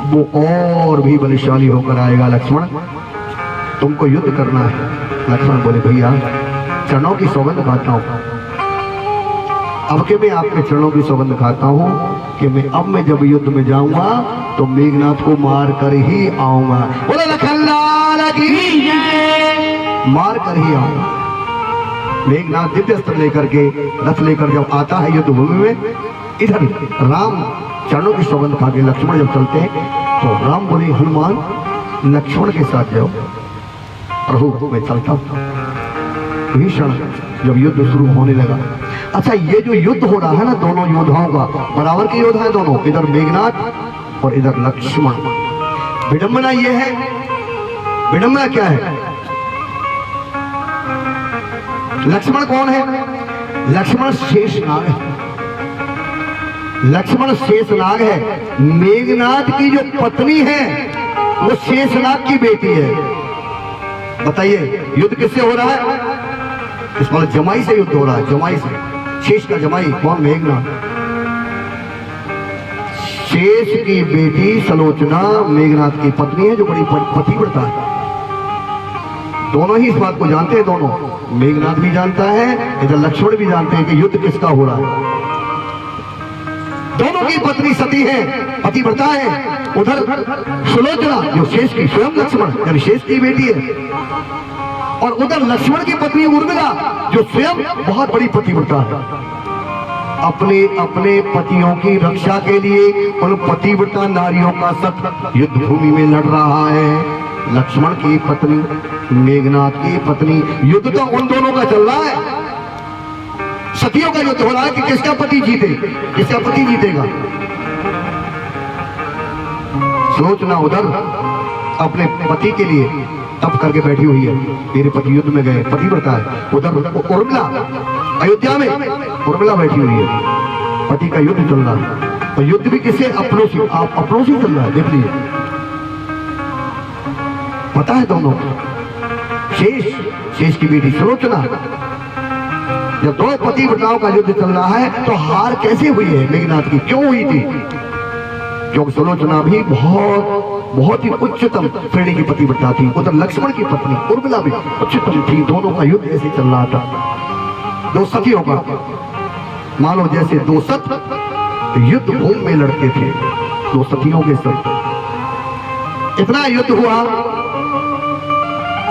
वो और भी बलशाली होकर आएगा। लक्ष्मण तुमको युद्ध करना है। लक्ष्मण बोले भैया चरणों की सौगंध खाता हूं, अब के मैं आपके चरणों की सौगंध खाता हूं कि मैं जब युद्ध में जाऊंगा तो मेघनाथ को मार कर ही आऊंगा। बोले लखनलाल की जय, मार कर ही आऊंगा। मेघनाथ दिव्य अस्त्र लेकर के रथ लेकर जब आता है युद्ध भूमि में, इधर राम चरणों की सौगंध खा के लक्ष्मण जब चलते हैं तो राम बोले हनुमान लक्ष्मण के साथ जाओ, प्रभु मैं चलता हूं। भीषण जब युद्ध शुरू होने लगा, अच्छा ये जो युद्ध हो रहा है ना दोनों योद्धाओं का, बराबर के योद्धा है दोनों, इधर मेघनाथ और इधर लक्ष्मण। विडंबना ये है, विडंबना क्या है? लक्ष्मण कौन है? लक्ष्मण शेषनाग है, लक्ष्मण शेषनाग है। मेघनाथ की जो पत्नी है वो शेषनाग की बेटी है। बताइए युद्ध किससे हो रहा है? इस पर जमाई से युद्ध हो रहा है, जमाई से। शेष का जमाई कौन? मेघनाथ। शेष की बेटी सलोचना मेघनाथ की पत्नी है, जो बड़ी पतिव्रता है। दोनों ही इस बात को जानते हैं, दोनों, मेघनाथ भी जानता है, इधर लक्ष्मण भी जानते हैं कि युद्ध किसका हो रहा है। दोनों की पत्नी सती है, पतिव्रता है। उधर सुलोचना जो शेष की, स्वयं लक्ष्मण यानी शेष की बेटी है, और उधर लक्ष्मण की पत्नी उर्मिला जो स्वयं बहुत बड़ी पतिव्रता है, अपने अपने पतियों की रक्षा के लिए उन पतिव्रता नारियों का साथ युद्ध भूमि में लड़ रहा है। लक्ष्मण की पत्नी, मेघनाथ की पत्नी, युद्ध तो उन दोनों का चल रहा है। सतियों का युद्ध हो रहा है कि किसका पति जीते, किसका पति जीतेगा। सोचना उधर अपने पति के लिए तप करके बैठी हुई है, मेरे पति युद्ध में गए, पतिव्रता है। उधर उर्मिला अयोध्या में उर्मिला बैठी हुई है, पति का युद्ध चल रहा है। और युद्ध भी किससे? अपनों से, आप अपनों से चल रहा है। देख लीजिए, पता है दोनों, शेष की बेटी सुलोचना। जब दो पतिव्रताओं का युद्ध चल रहा है तो हार कैसे हुई है मेघनाथ की, क्यों हुई थी? क्योंकि सुलोचना भी बहुत ही उच्चतम श्रेणी की पतिव्रता थी। उधर लक्ष्मण की पत्नी उर्मिला भी उच्चतम थी। दोनों का युद्ध ऐसे चल रहा था, दो सखियों का। मानो जैसे दो सत युद्ध भूमि में लड़ते थे, दो सखियों के साथ। इतना युद्ध हुआ,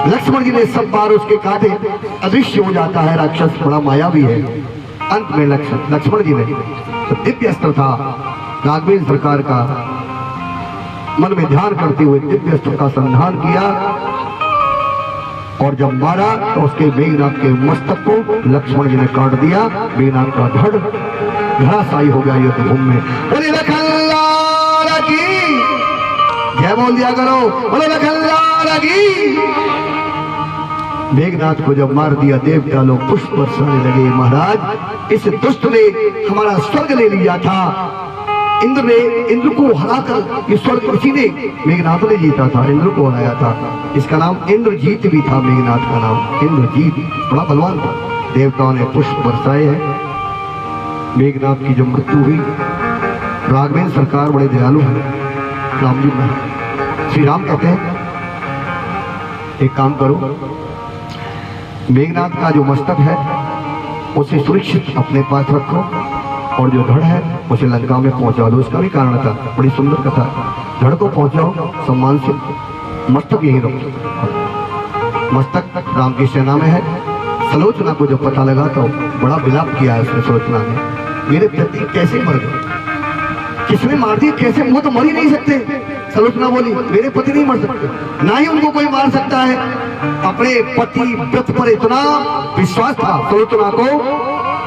लक्ष्मण जी ने सब बार उसके काटे, अदृश्य हो जाता है राक्षस, बड़ा मायावी है। अंत में लक्ष्मण जी ने तो दिव्य अस्त्र था राघवेंद्र सरकार का, मन में ध्यान करते हुए दिव्य अस्त्र का संधान किया और जब मारा तो उसके मेघनाथ के मस्तक को लक्ष्मण जी ने काट दिया। मेघनाथ का धड़ धराशायी हो गया युद्ध भूमि में। बोले लखनलाल की जय बोल दिया करो, बोले लखनलाल की। मेघनाथ को जब मार दिया, देवता लोग पुष्प बरसाने लगे। महाराज, इस दुष्ट ने हमारा स्वर्ग ले लिया था। इंद्र को हराकर ये स्वर्ग उसी ने, मेघनाथ ने जीता था, इंद्र को हराया था। इसका नाम इंद्रजीत भी था, मेघनाथ का नाम इंद्रजीत, बड़ा बलवान था। देवताओं ने पुष्प बरसाए हैं। मेघनाथ की जो मृत्यु हुई, राघवेंद्र सरकार बड़े दयालु हैं। राम जी श्री राम कहते हैं, एक काम करो, मेघनाथ का जो मस्तक है उसे सुरक्षित अपने पास रखो और जो धड़ है उसे लंका में पहुंचा दो। इसका भी कारण था, बड़ी सुंदर कथा है। धड़ को पहुंचाओ सम्मान से, मस्तक यहीं रखो। मस्तक राम की सेना में है। सलोचना को जब पता लगा तो बड़ा विलाप किया है उसने। सलोचना ने, मेरे पति कैसे मर गए, किसने मार दिया, कैसे? वो तो मर ही नहीं सकते। सलोचना बोली, मेरे पति नहीं मर सकते, ना ही उनको कोई मार सकता है। अपने पति व्रत पर इतना विश्वास था सलोचना को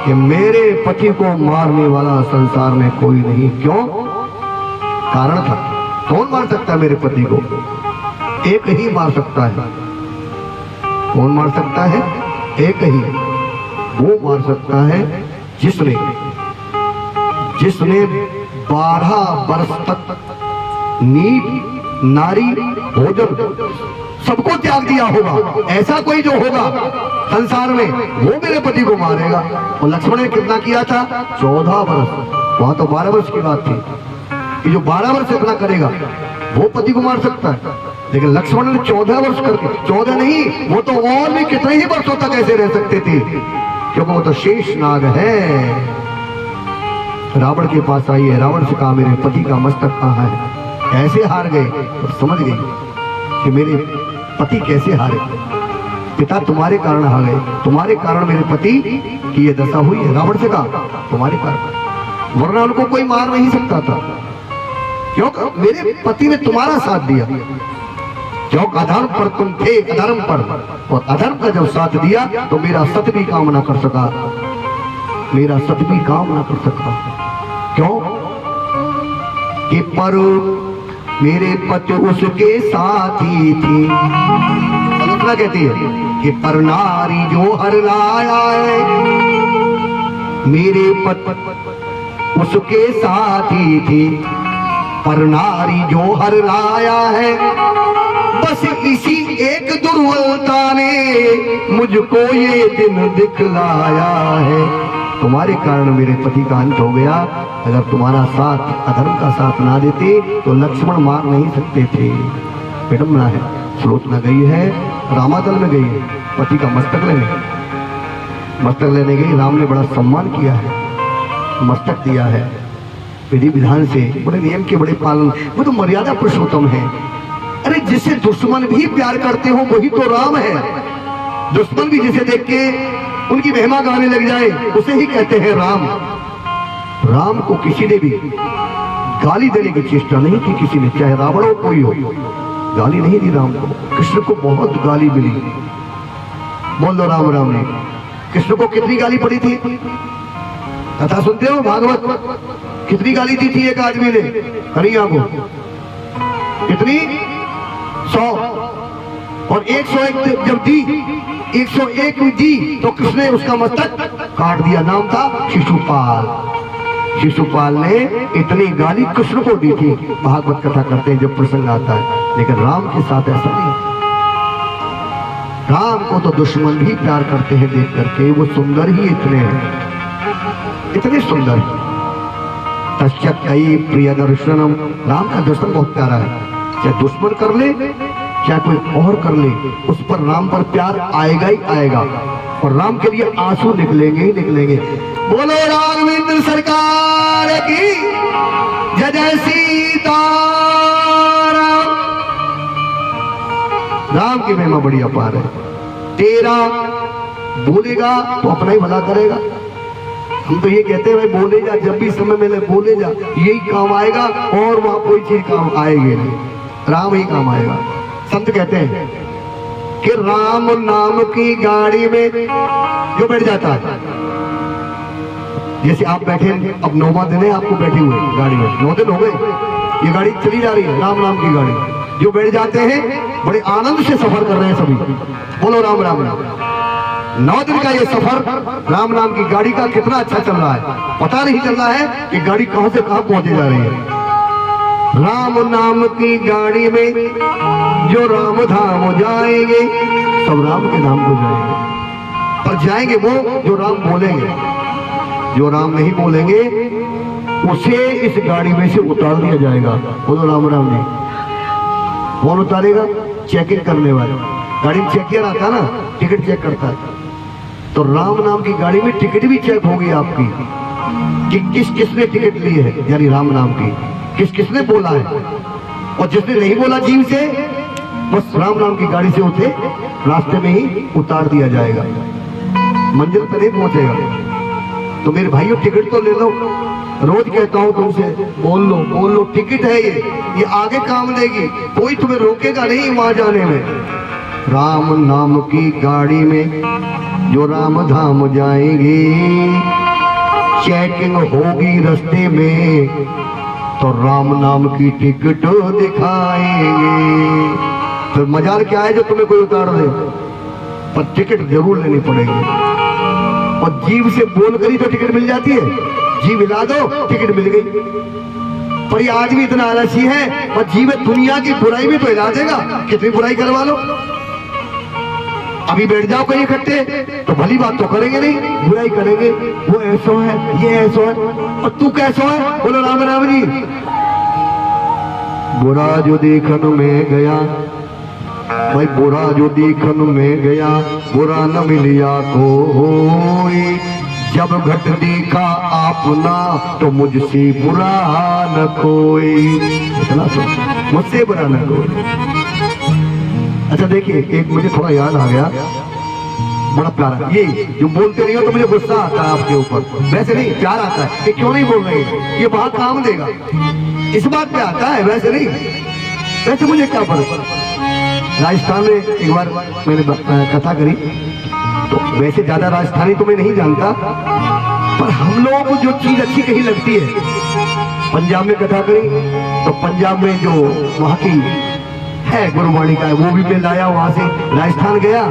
कि मेरे पति को मारने वाला संसार में कोई नहीं। क्यों? कारण था, कौन मार सकता है मेरे पति को? एक ही मार सकता है। कौन मार सकता है? एक ही, वो मार सकता है जिसने 12 वर्ष तक नीट, नारी, भोजन सबको त्याग दिया होगा। ऐसा कोई जो होगा संसार में, वो मेरे पति को मारेगा। और लक्ष्मण ने कितना किया था? 14 वर्ष। वहां तो 12 वर्ष की बात थी। ये जो 12 वर्ष इतना करेगा वो पति को मार सकता है, लेकिन लक्ष्मण ने 14 वर्ष करके, 14 नहीं, वो तो और भी कितने ही वर्षों तक ऐसे रह सकते थे, क्योंकि वो तो शेष नाग है। रावण के पास आई है, रावण से कहा मेरे पति का मस्तक कहाँ है? ऐसे हार गए तो समझ गई कि मेरे पति कैसे हारे। पिता तुम्हारे कारण हार गए, तुम्हारे कारण मेरे पति की ये दशा हुई है। रावण से कहा तुम्हारे कारण, वरना उनको कोई मार नहीं सकता था। क्योंकि मेरे पति ने तुम्हारा साथ दिया। क्यों? अधर्म पर तुम थे, अधर्म पर, और अधर्म का जब साथ दिया तो मेरा सत्य भी काम ना कर सका, मेरा सत्य भी काम ना कर सका। क्यों? कि पर मेरे पति उसके साथी थी। सलोचना कहती है कि पर नारी जो हर लाया है, मेरे पति उसके साथी थी। पर नारी जो हर लाया है, बस इसी एक दुर्बलता ने मुझको ये दिन दिखलाया है। तुम्हारे कारण मेरे पति का अंत हो गया। अगर तुम्हारा साथ, अधर्म का साथ ना देते तो लक्ष्मण मार नहीं सकते थे। विडंबना है। सुलोचना गई है, रामातल में गई है, पति का मस्तक लेने गई। राम ने बड़ा सम्मान किया है, मस्तक दिया है विधि विधान से, बड़े नियम के बड़े पालन। वो तो मर्यादा पुरुषोत्तम है। अरे जिसे दुश्मन भी प्यार करते हो वही तो राम है। दुश्मन भी जिसे देख के उनकी महिमा गाने लग जाए उसे ही कहते हैं राम। राम को किसी ने भी गाली देने की चेष्टा नहीं की, किसी ने, चाहे रावण हो कोई हो, गाली नहीं दी राम को। कृष्ण को बहुत गाली मिली। बोल दो राम राम ने। कृष्ण को कितनी गाली पड़ी थी? कथा सुनते हो भागवत? कितनी गाली दी थी एक आदमी ने कन्हैया को? कितनी? 100। और 101 जब दी, 101 दी तो कृष्ण ने उसका मस्तक काट दिया। नाम था शिशुपाल। शिशुपाल ने इतनी गाली कृष्ण को दी थी। भागवत कथा करते हैं जब प्रसंग आता है, लेकिन राम के साथ ऐसा नहीं। राम को तो दुश्मन भी प्यार करते हैं देख करके। वो सुंदर ही इतने हैं, इतने सुंदर। तस्यत् कई प्रिय दर्शनम। राम का दर्शन बहुत प्यारा है। चाहे दुश्मन कर ले, चाहे कोई और कर ले, उस पर राम पर प्यार आएगा ही आएगा। और राम के लिए आंसू निकलेंगे ही निकलेंगे। बोलो राघवेंद्र सरकार की जय जय सीताराम। राम की महिमा बड़ी अपार है। तेरा बोलेगा तो अपना ही भला करेगा। हम तो ये कहते हैं भाई बोले जा, जब भी समय मिले बोले जा, यही काम आएगा और वहां कोई चीज काम आएगी नहीं, राम ही काम आएगा। संत कहते हैं कि राम नाम की गाड़ी में जो बैठ जाता है, जैसे आप बैठे, अब 9वां दिन है आपको बैठे हुए गाड़ी में, 9 दिन हो गए, ये गाड़ी चली जा रही है राम नाम की गाड़ी। जो बैठ जाते हैं बड़े आनंद से सफर कर रहे हैं सभी। बोलो राम राम राम। 9 दिन का ये सफर राम नाम की गाड़ी का कितना अच्छा चल रहा है, पता नहीं चल रहा है कि गाड़ी कहां से कहां पहुंचे जा रही है। राम नाम की गाड़ी में जो राम धाम जाएंगे, सब राम के नाम को जाएंगे। पर जाएंगे वो जो राम बोलेंगे, जो राम नहीं बोलेंगे उसे इस गाड़ी में से उतार दिया जाएगा। बोलो राम राम जी। कौन उतारेगा? चेकिंग करने वाले। गाड़ी में चेकियर आता है ना, टिकट चेक करता है। तो राम नाम की गाड़ी में टिकट भी चेक होगी आपकी कि किस किसने टिकट ली है, यानी राम नाम की किस किसने बोला है। और जिसने नहीं बोला जीव से, बस राम नाम की गाड़ी से उसे रास्ते में ही उतार दिया जाएगा, मंजिल पर नहीं पहुंचेगा। तो मेरे भाइयों टिकट तो ले लो। रोज कहता हूं तुमसे, बोल लो, टिकट है ये आगे काम देगी, कोई तुम्हें रोकेगा नहीं वहां जाने में। राम नाम की गाड़ी में जो राम धाम जाएंगे, चेकिंग होगी रास्ते में तो राम नाम की टिकट दिखाएंगे। फिर मजाल क्या है जो तुम्हें कोई उतार दे, पर टिकट जरूर लेनी पड़ेगी। और जीव से बोल कर ही तो टिकट मिल जाती है। जीव हिला दो, टिकट मिल गई। पर ये आदमी इतना आलसी है, और जीव दुनिया की बुराई भी तो हिला देगा। कितनी बुराई करवा लो, अभी बैठ जाओ कहीं इकट्ठे तो भली बात तो करेंगे नहीं, बुराई करेंगे। वो ऐसा है, ये ऐसा है, और तू कैसा है? बोलो राम राम जी। बुरा जो देखन में गया भाई, बुरा जो देखन में गया, बुरा न मिलिया कोई। जब घट देखा आपना तो मुझसे बुरा न कोई। इतना तो मुझसे बुरा न कोई। अच्छा देखिए, एक मुझे थोड़ा याद आ गया, बड़ा प्यारा। ये जो बोलते नहीं हो तो मुझे गुस्सा आता है आपके ऊपर, वैसे नहीं प्यार आता है कि क्यों नहीं बोल रहे, ये बहुत काम देगा, इस बात पे आता है, वैसे नहीं। वैसे मुझे क्या पता। राजस्थान में एक बार मैंने कथा करी, तो वैसे ज्यादा राजस्थानी तो मैं नहीं जानता, पर हम लोगों को जो चीज अच्छी कहीं लगती है। पंजाब में कथा करी तो पंजाब में जो वहाँ की है गुरुवाणी का है, वो भी मैं लाया वहां से। राजस्थान गया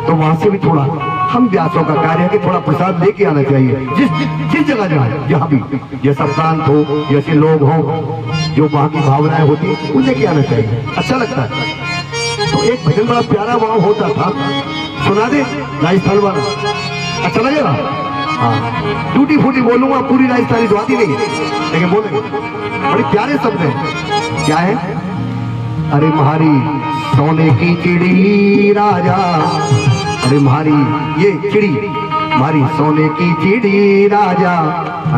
तो वहां से भी थोड़ा, हम व्यासों का कार्य है कि थोड़ा प्रसाद लेके आना चाहिए। जिस जगह जाए, जहाँ भी जैसा प्रांत हो, जैसे लोग हो, जो वहाँ की भावनाएं होती है, वो लेके आना चाहिए, अच्छा लगता है। तो एक भजन बड़ा प्यारा वहां होता था, सुना दे राजस्थान वाला, अच्छा लगेगा? हाँ, टूटी फूटी बोलूंगा, पूरी राजस्थानी तो आती नहीं, लेकिन बोलेंगे। बड़े प्यारे शब्द हैं। क्या है? अरे म्हारी सोने की चिड़ी राजा, अरे म्हारी ये चिड़ी, म्हारी सोने की चिड़ी राजा,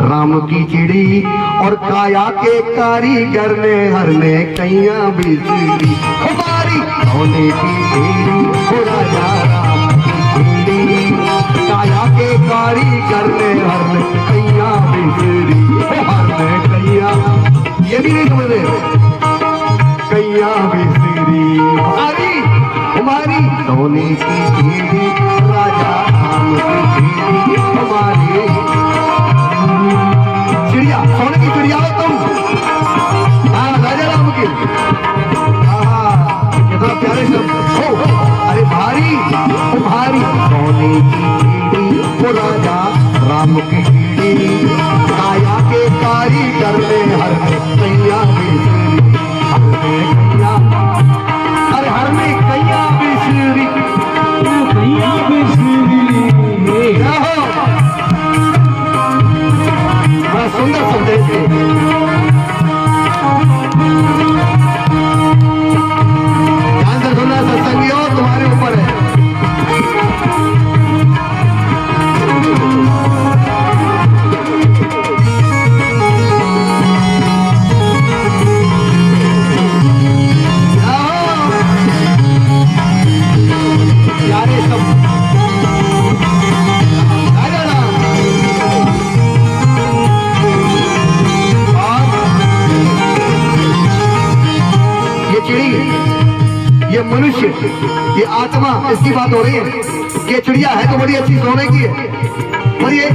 राम की चिड़ी और काया के कारीगर ने हर ने कैया बिजली। हमारी सोने की चिड़ी हो राजा, राम की मनुष्य, ये आत्मा, इसकी बात हो रही है। ये चिड़िया है तो बड़ी अच्छी सोने की है, और ये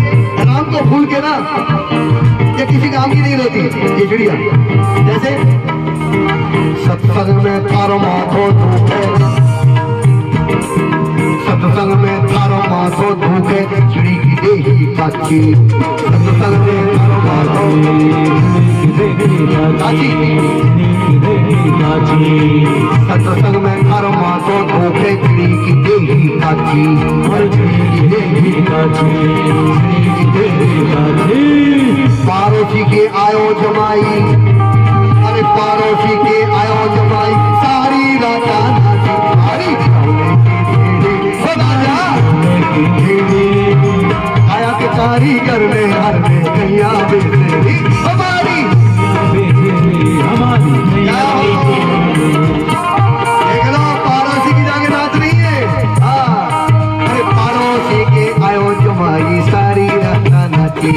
राम को भूल के ना ये किसी काम की नहीं रहती ये चिड़िया। जैसे सत्संग में थारो माथो धूखे, सत्संग में थारो माथो धूखे, चिड़ी की देही काची। सत्संग में थारो माथो काची, सत्संग में थारो माथो धूखे, चिड़ी की देही काची। पारोसी के आयो जमाई, अरे पारोसी के आयो जमाई, सारी राजा नाची। सारी आया के कारीगर ने हर में कैया बेचेरी हमारी। देख लो पारोसी की जाके नाच नहीं है। हाँ, अरे पारोसी के आयो जमाई, सारी राजा नाची।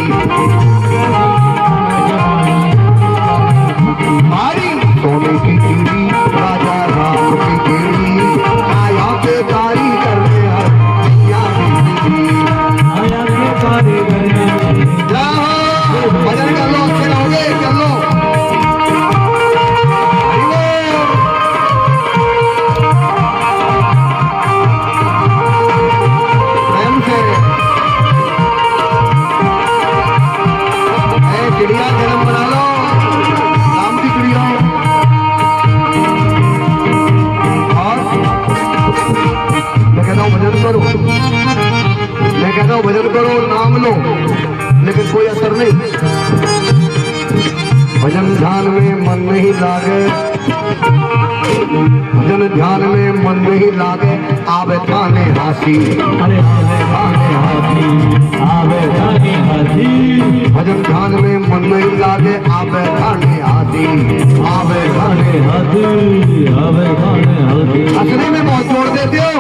सोने की चिड़ी राजा राम की चिड़ी, आया के कारीगर ने हर मैया बेचेरी। आया के कारीगर ने जाओ भजन कर लो, अच्छे रहोगे, कर लो। प्रेम से चिड़िया जन्म बना लो, राम की चिड़िया। मैं कहता हूँ भजन करो, मैं कहता हूँ भजन करो, नाम लो, लेकिन कोई असर नहीं। भजन ध्यान में मन नहीं लागे, भजन ध्यान में मन नहीं लागे, आवे थाने हासी। अरे आवे थाने हासी, आवे थाने हासी। भजन ध्यान में मन नहीं लागे, आवे थाने हासी, आवे थाने हासी, आवे थाने हासी। हंसने में बहुत जोड़ देते हो,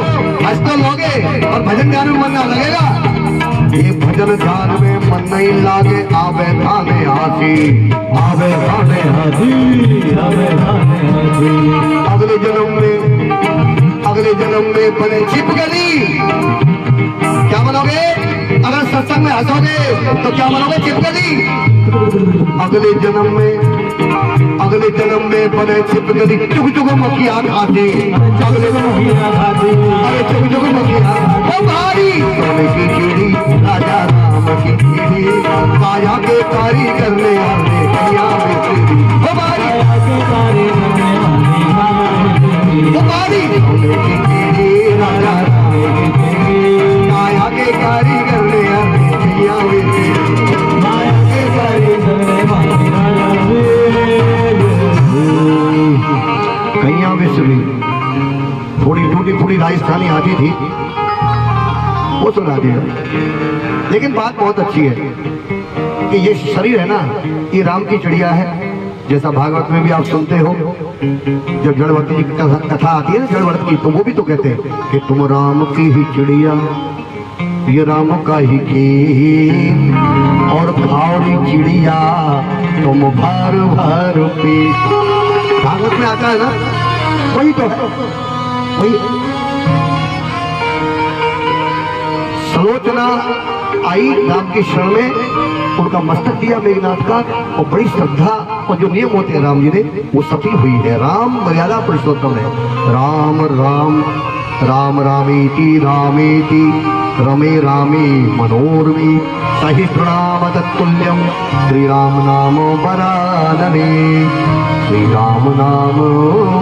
हंस तो लोगे और भजन ध्यान में मन ना लगेगा। ये भजन ध्यान में मन नहीं लागे, आवे थाने हासी, आवे थाने हासी, आवे थाने हासी। अगले जन्म में बने छिपकली, क्या बनोगे? अगर सत्संग में हंसोगे तो क्या बनोगे? छिपकली। अगले जन्म में बने छिपकली, चुग चुग मक्खियाँ खाते, अरे चुग चुग मक्खियाँ। ओ भारी सोने की चिड़ी राजा राम की चिड़ी, काया के कारीगर ने हमने किया बेचेरी। ओ भारी सोने की चिड़ी राजा राम की चिड़ी, काया के कारीगर ने हमने किया बेचेरी। काया के कारीगर ने कैया बेचेरी। थोड़ी टूटी फूटी राजस्थानी आती थी, वो सुना दिया। लेकिन बात बहुत अच्छी है कि ये शरीर है ना, ये राम की चिड़िया है। जैसा भागवत में भी आप सुनते हो, जब जड़वती जी की कथा आती है ना जड़वत की, तो वो भी तो कहते हैं कि तुम राम की ही चिड़िया, ये राम का ही खेल, और भावरी चिड़िया तुम भर भर पे। भागवत में आता है ना, वही तो है, वही। सलोचना आई राम की शरण में, उनका मस्तक दिया मेघनाथ का, और बड़ी श्रद्धा और जो नियम होते हैं राम जी ने, वो सफल हुई है। राम मर्यादा पुरुषोत्तम है। राम राम राम रामेति रामेति रमे रामे मनोरमे, सहिष्णुनाम तत्तुल्यम श्री राम नाम वरानने, श्री राम नाम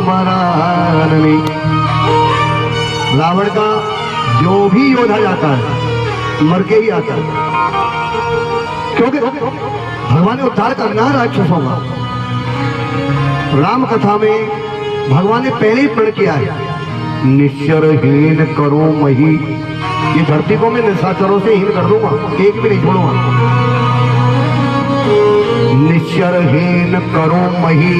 वरानने। रावण का जो भी योद्धा जाता है मर के ही आता है, क्योंकि भगवान ने उद्धार करना है राक्षसों का। राम कथा में भगवान ने पहले ही प्रण किया है, निश्चरहीन करो मही, ये धरती को मैं निशाचरों से हीन कर दूंगा, एक भी नहीं छोड़ूंगा। निश्चरहीन करो मही,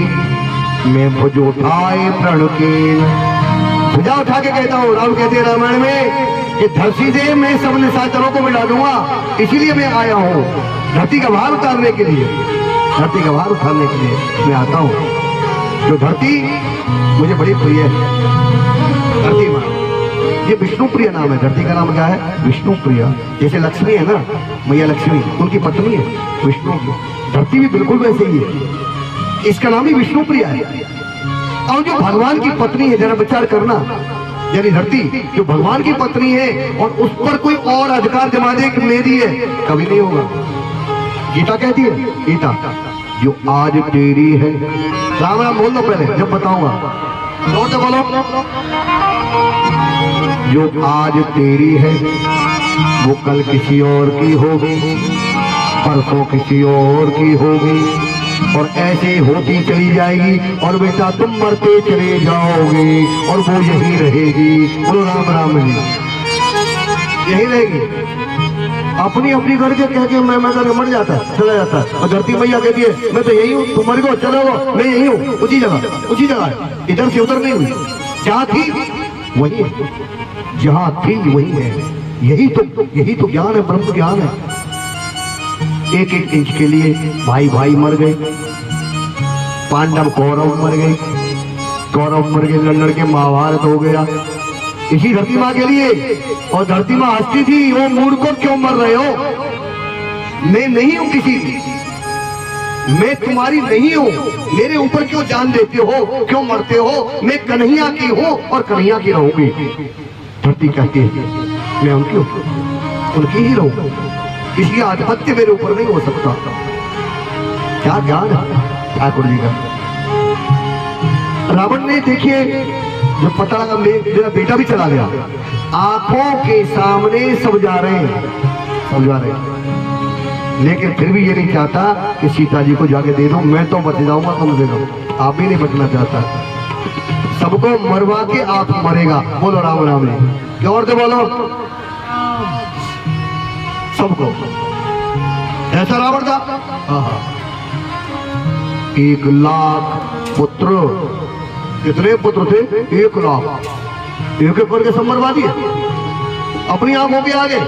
मैं भुजो उठाए प्रण के, भुजा उठा के कहता हूँ। राम कहते हैं रामायण में कि धरती से मैं सब निशाचरों को मिटा दूंगा, इसीलिए मैं आया हूँ धरती का भार उतारने के लिए। धरती का भार उतारने के लिए मैं आता हूँ। जो धरती मुझे बड़ी प्रिय है, धरती माँ, ये विष्णु प्रिय नाम है। धरती का नाम क्या है? विष्णु प्रिय। जैसे लक्ष्मी है ना, मैया लक्ष्मी, उनकी पत्नी है विष्णु की। धरती भी बिल्कुल वैसे ही है, इसका नाम ही विष्णु प्रिय है। और जो भगवान की पत्नी है, जरा विचार करना, यानी धरती जो भगवान की पत्नी है और उस पर कोई और अधिकार जमा दे कि मेरी है, कभी नहीं होगा। गीता कहती है, गीता जो आज तेरी है, राम राम बोल दो पहले जब बताऊंगा, जोर से बोलो। जो आज तेरी है वो कल किसी और की होगी, परसों किसी और की होगी, और ऐसे होती चली जाएगी। और बेटा तुम मरते चले जाओगे और वो यही रहेगी। बोलो राम राम जी, यही रहेगी। अपनी अपनी करके कह के मैं करके मर जाता है, चला जाता है। और धरती मैया कहती है मैं तो यही हूँ, तुम मर गो चलो गो, मैं यही हूँ, उसी जगह, इधर से उधर नहीं हुई। जहाँ थी वही है, जहाँ थी वही है। यही तो ज्ञान है, ब्रह्म ज्ञान है। एक एक इंच के लिए भाई भाई मर गए, पांडव कौरव मर गए, कौरव मर गए, लड़ के महाभारत हो गया इसी धरती माँ के लिए। और धरती माँ हंसती थी, वो मूर्खों क्यों मर रहे हो? मैं नहीं हूं किसी की, मैं तुम्हारी नहीं हूं, मेरे ऊपर क्यों जान देते हो, क्यों मरते हो? मैं कन्हैया की हूं और कन्हैया की रहूंगी। धरती कहती है मैं उनकी हूं, उनकी ही रहूंगा, किसी आधिपत्य मेरे ऊपर नहीं हो सकता। क्या ज्ञान है ठाकुर जी का। रावण ने देखिए जब पता लगा मेरा बेटा भी चला गया, आंखों के सामने सब जा रहे हैं, लेकिन फिर भी ये नहीं चाहता कि सीता जी को जाके दे दो, मैं तो बच जाऊंगा, तुम दे दो। आप भी नहीं बचना चाहता, सबको मरवा के आप मरेगा। बोलो राम राम जी, और से बोलो सबको। ऐसा रावण था। 1 लाख पुत्र, कितने पुत्र थे? 1 लाख, एक एक करके सब मरवा दिए अपनी आंखों के आगे।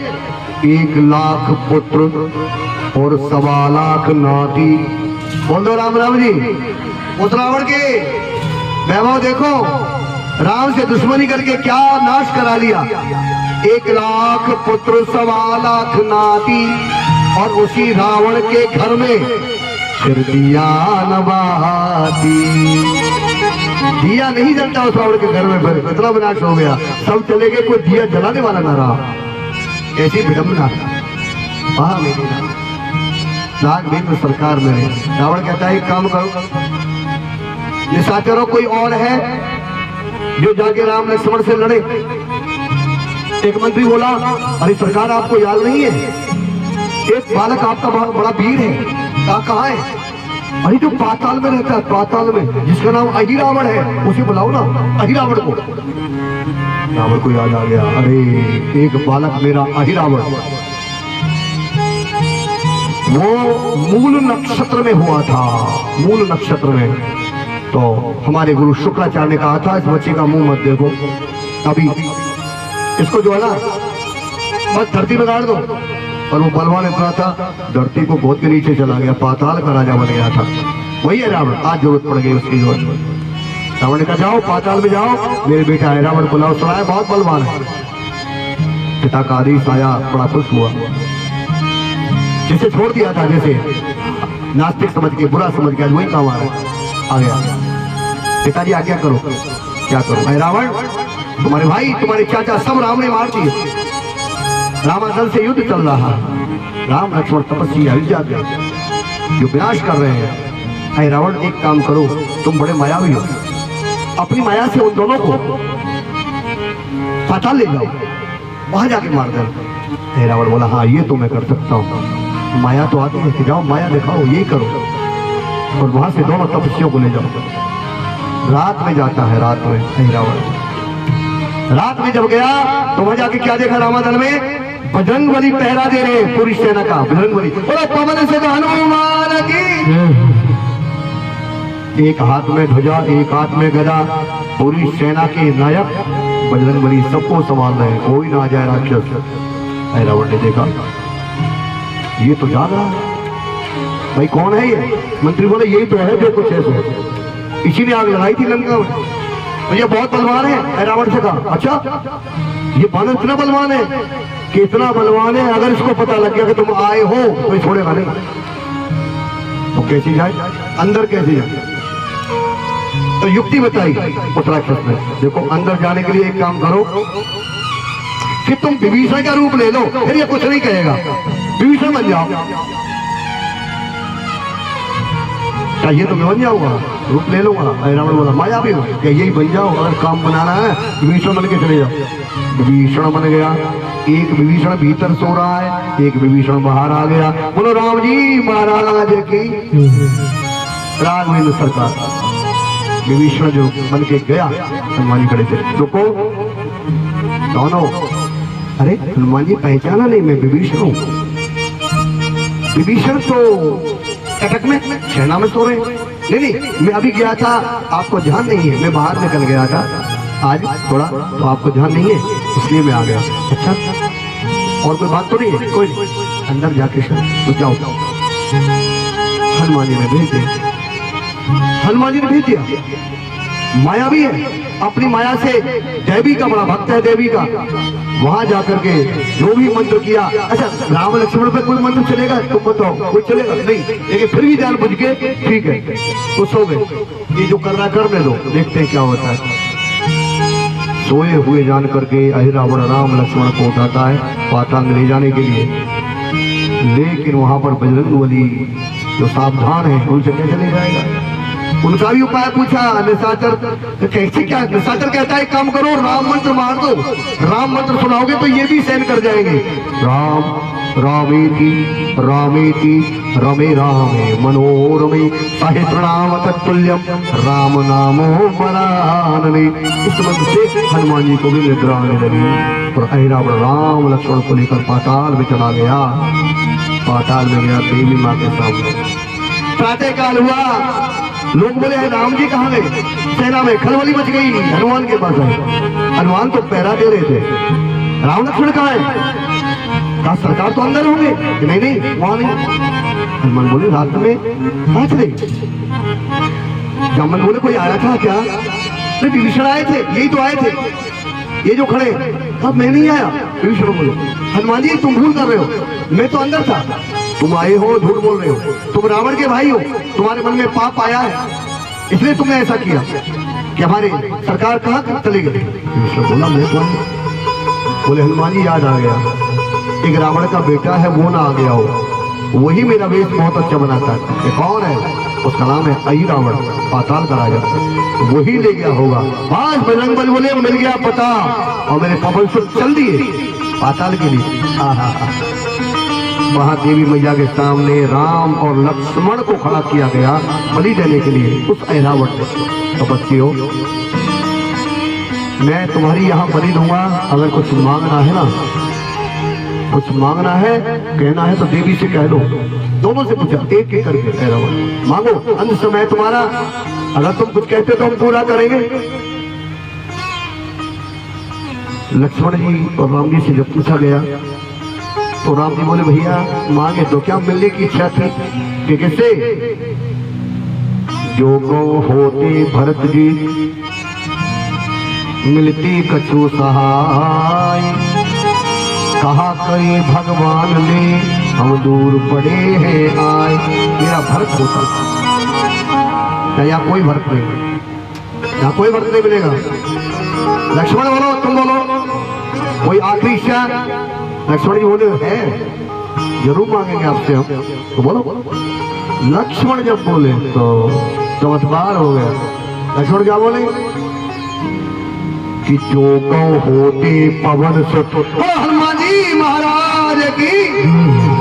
1 लाख पुत्र और 1.25 लाख नाती। बोल दो राम राम जी। उस रावण के वैभव देखो, राम से दुश्मनी करके क्या नाश करा लिया। 1 लाख पुत्र, 1.25 लाख नाती, और उसी रावण के घर में फिर दिया नवाती। दिया नहीं जलता उस रावण के घर में, फिर इतना विनाश हो गया, सब चले गए, कोई दिया जलाने वाला ना रहा। ऐसी विडंबना वहां मेरी नाग में सरकार में। रावण कहता है एक काम करो, निशाचरों कोई और है जो जाके राम लक्ष्मण से लड़े। एक मंत्री बोला अरे सरकार आपको याद नहीं है, एक बालक आपका बड़ा वीर है, कहाँ है? अरे जो पाताल में रहता है, पाताल में, जिसका नाम अहिरावण है, उसे बुलाओ ना अहिरावण को। रावण को याद आ गया, अरे एक बालक मेरा अहिरावण, वो मूल नक्षत्र में हुआ था, मूल नक्षत्र में। तो हमारे गुरु शुक्राचार्य ने कहा था इस बच्चे का मुंह मत देखो, अभी इसको जो है ना बस धरती में गाड़ दो। और वो बलवान इतना था, धरती को गोद के नीचे चला गया, पाताल का राजा बन गया था। वही है रावण, आज जरूरत पड़ गई उसकी जरूरत। रावण ने कहा जाओ पाताल में जाओ, मेरे बेटा है रावण बुलाओ, सुना है बहुत बलवान है। पिता का आदेश आया, बड़ा खुश हुआ, जिसे छोड़ दिया था, जैसे नास्तिक समझ के, बुरा समझ के, आज वही काम आ गया। पिताजी आज्ञा करो, क्या करो? भाई रावण, तुम्हारे भाई, तुम्हारे चाचा सब राम ने मार दिए, रामादल से युद्ध चल रहा, राम लक्ष्मण तपस्वी अयोध्या के जो विनाश कर रहे हैं। अरे रावण एक काम करो, तुम बड़े मायावी हो, अपनी माया से उन दोनों को पाताल ले जाओ, वहां जाके मार दो। रावण बोला हाँ ये तो मैं कर सकता हूँ, माया तो आती है, जाओ माया दिखाओ, यही करो। और वहां से दोनों तपस्वियों को ले जाओ। रात में जाता है, रात में रावण रात में जब गया तो वहां जाके क्या देखा? रामादल में बजरंगबली पहरा दे रहे, पूरी सेना का बजरंगबली। बोलो पवन सुत हनुमान की। एक हाथ में ध्वजा, एक हाथ में गदा, पूरी सेना के नायक बजरंगबली सबको संभाल रहे, कोई ना आ जाए राक्षस। रावण ने देखा ये तो जाग रहा है, भाई कौन है ये? मंत्री बोले यही तो है जो कुछ है, इसी ने आग लगाई थी लंका में, तो ये बहुत बलवान है, रावण से कहा। अच्छा ये बानर इतना बलवान है कि इतना बलवान है, अगर इसको पता लग गया कि तुम आए हो तो ये छोड़ेगा नहीं। तो कैसे जाए अंदर, कैसे जाए? तो युक्ति बताई उस राक्षस ने। देखो अंदर जाने के लिए एक काम करो कि तुम विभीषण का रूप ले लो, फिर ये कुछ नहीं कहेगा, विभीषण बन जाओ। चाहिए तो मैं बन जाऊंगा, रूप ले लूंगा। रावण बोला माया भी हो क्या, यही बन जाओ, अगर काम बनाना है विभीषण बन के चले जाओ। विभीषण बन गया। एक विभीषण भीतर सो रहा है, एक विभीषण बाहर आ गया। बोलो राम जी महाराज की, राघवेंद्र सरकार। विभीषण जो बन के गया, हनुमान जी खड़े थे, रुको दोनों। अरे हनुमान जी पहचाना नहीं, मैं विभीषण हूँ। विभीषण तो कटक में सेना में सो रहे। नहीं, मैं अभी गया था, आपको ध्यान नहीं है, मैं बाहर निकल गया था आज थोड़ा, तो आपको ध्यान नहीं है इसलिए मैं आ गया। अच्छा और कोई बात तो नहीं है? कोई नहीं, अंदर जाके तो जाओ। हनुमान जी ने भेज दिया, हनुमान जी ने भेज दिया। माया भी है, अपनी माया से देवी का बड़ा भक्त है, देवी का। वहां जाकर के जो भी मंत्र किया। अच्छा राम लक्ष्मण पे कोई मंत्र चलेगा? तुम बताओ, कोई चलेगा नहीं, लेकिन फिर भी जान बुझ के ठीक है तो सो गए। ये जो कर रहा करने दो, देखते हैं क्या होता है। सोए हुए जान करके अहिरावण राम लक्ष्मण को उठाता है पाताल में ले जाने के लिए, लेकिन वहां पर बजरंगबली जो सावधान है उनसे कैसे ले जाएगा? उनका भी उपाय पूछा। निशाचर कैसे, क्या निशाचर कहता है काम करो, राम मंत्र मार दो, राम मंत्र सुनाओगे तो ये भी सहन कर जाएंगे। राम रामेति रामेति रमे रामे मनोरमे सहस्रनाम तत्तुल्यम राम नामो वरानने। इस मंत्र से हनुमान जी को भी निद्रा आने लगी और अहिरावण राम लक्ष्मण को लेकर पाताल में चला गया। पाताल में गया देवी माँ के सामने। प्रातः काल हुआ, लोग बोले राम जी कहाँ गए? सेना में खलबली मच गई, हनुमान के पास आए। हनुमान तो पहरा दे रहे थे, राम लक्ष्मण कहाँ है? कहा सरकार तो अंदर होंगे। नहीं नहीं वहां नहीं। हनुमान बोले रात में कहाँ चले? जामन बोले कोई आया था क्या? नहीं विभीषण आए थे, यही तो आए थे, ये जो खड़े। अब मैं नहीं आया। विभीषण बोले हनुमान जी तुम भूल कर रहे हो, मैं तो अंदर था, तुम आए हो झूठ बोल रहे हो, तुम रावण के भाई हो, तुम्हारे मन में पाप आया है इसलिए तुमने ऐसा किया कि हमारे सरकार कहाँ चले गए। बोला मैं कौन? बोले हनुमान जी याद आ गया, एक रावण का बेटा है वो ना आ गया हो, वही मेरा वेश बहुत अच्छा बनाता है। ये कौन है? उसका नाम है अहिरावण, पाताल का राजा, वही ले गया होगा। आज बजरंगबली बोले मिल गया पता और मेरे पवन सुत चल दिए पाताल के लिए। वहां देवी मैया के सामने राम और लक्ष्मण को खड़ा किया गया बलि देने के लिए उस अहिरावण ने। तो बच्चियों मैं तुम्हारी यहाँ बलि दूंगा, अगर कुछ मांगना है ना, कुछ मांगना है कहना है तो देवी से कह लो। दोनों से पूछा, एक एक करके अहिरावण मांगो, अंत समय तुम्हारा, अगर तुम कुछ कहते तो हम पूरा करेंगे। लक्ष्मण जी और राम जी से जब पूछा गया तो राम जी बोले भैया मांगे तो क्या मिलने की इच्छा थी कि कैसे? जो गौ होते भरत जी मिलती कछु सहाय, कहा करे भगवान ने हम दूर पड़े हैं आए। मेरा भरत होता क्या? यहाँ कोई भरत नहीं, यहाँ कोई भरत नहीं मिलेगा। लक्ष्मण बोलो, तुम बोलो कोई आखिरी इच्छा? लक्ष्मण जी बोले है जरूर मांगेंगे आपसे हम। तो बोलो। लक्ष्मण जब बोले तो चमत्कार हो गया। लक्ष्मण क्या बोले कि जो गौ होते पवन सुत। हनुमान जी महाराज की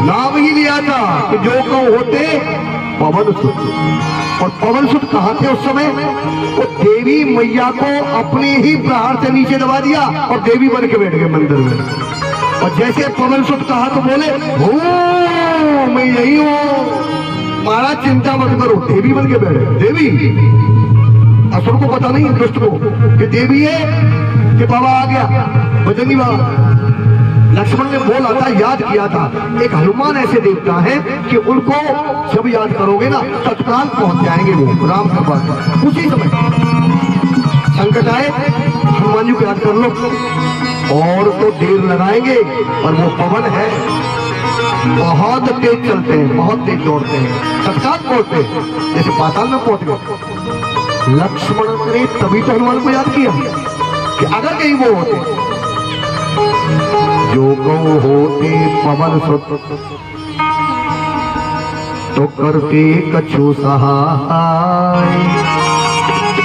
नाम ही लिया था कि जो गौ होते पवन सुत। और पवन सुत कहाँ थे उस समय? वो देवी मैया को अपने ही प्रहार से नीचे दबा दिया और देवी बन के बैठ गए मंदिर में। और जैसे पवन सुत कहा तो बोले हो मैं यही हूँ, महाराज चिंता मत करो, देवी बन के बैठे। देवी असुर को पता नहीं, दुष्ट को, कि देवी है कि बाबा आ गया बजरंगी बाबा। लक्ष्मण ने बोला था, याद किया था, एक हनुमान ऐसे देवता है कि उनको जब याद करोगे ना तत्काल पहुंच जाएंगे वो राम के पास उसी समय। संकट आए हनुमान जी को याद कर लो, और तो देर लगाएंगे। और वो पवन है, बहुत तेज चलते हैं, बहुत तेज दौड़ते हैं, तत्काल पहुंचते हैं, जैसे पाताल में पहुंच गए। लक्ष्मण ने तभी तो हनुमान को याद किया कि अगर कहीं वो होते, जो गौ होते पवन सुत तो करते कछु सहाय।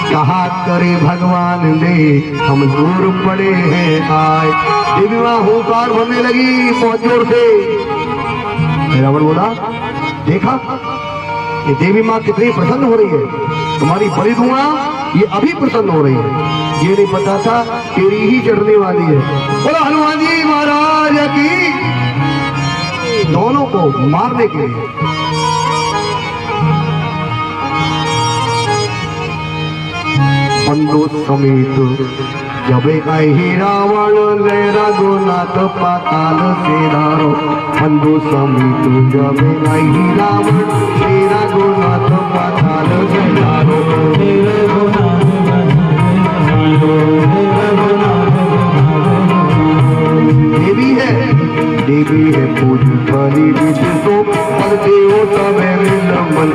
कहा करे भगवान ने हम दूर पड़े हैं आए। देवी मां हुंकार भरने लगी बहुत जोर से। रावण बोला, देखा ये देवी मां कितनी प्रसन्न हो रही है, तुम्हारी बलि दूंगा ये अभी प्रसन्न हो रही है, ये नहीं पता था तेरी ही चढ़ने वाली है। बोला हनुमान जी महाराज की। दोनों को मारने के लिए बंधु समेत जब आई रावण ले रघुनाथ पाताल से धारो। बंधु समेत जब आई रावण ले रघुनाथ पाताल से धारो। देवी है पूज बलि विध तो पर देवो तब मन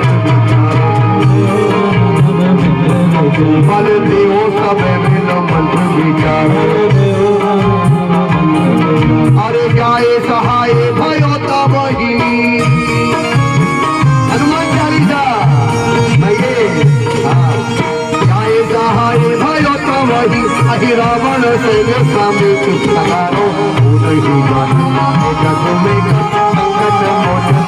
बल देवो सब मंत्र विचारो। अरे गाये सहाय भयो तब ही हनुमान चालीसा गाये सहाय भयो तब ही अहि रावण से समेत सहारो। नहीं जग में संकट मोचन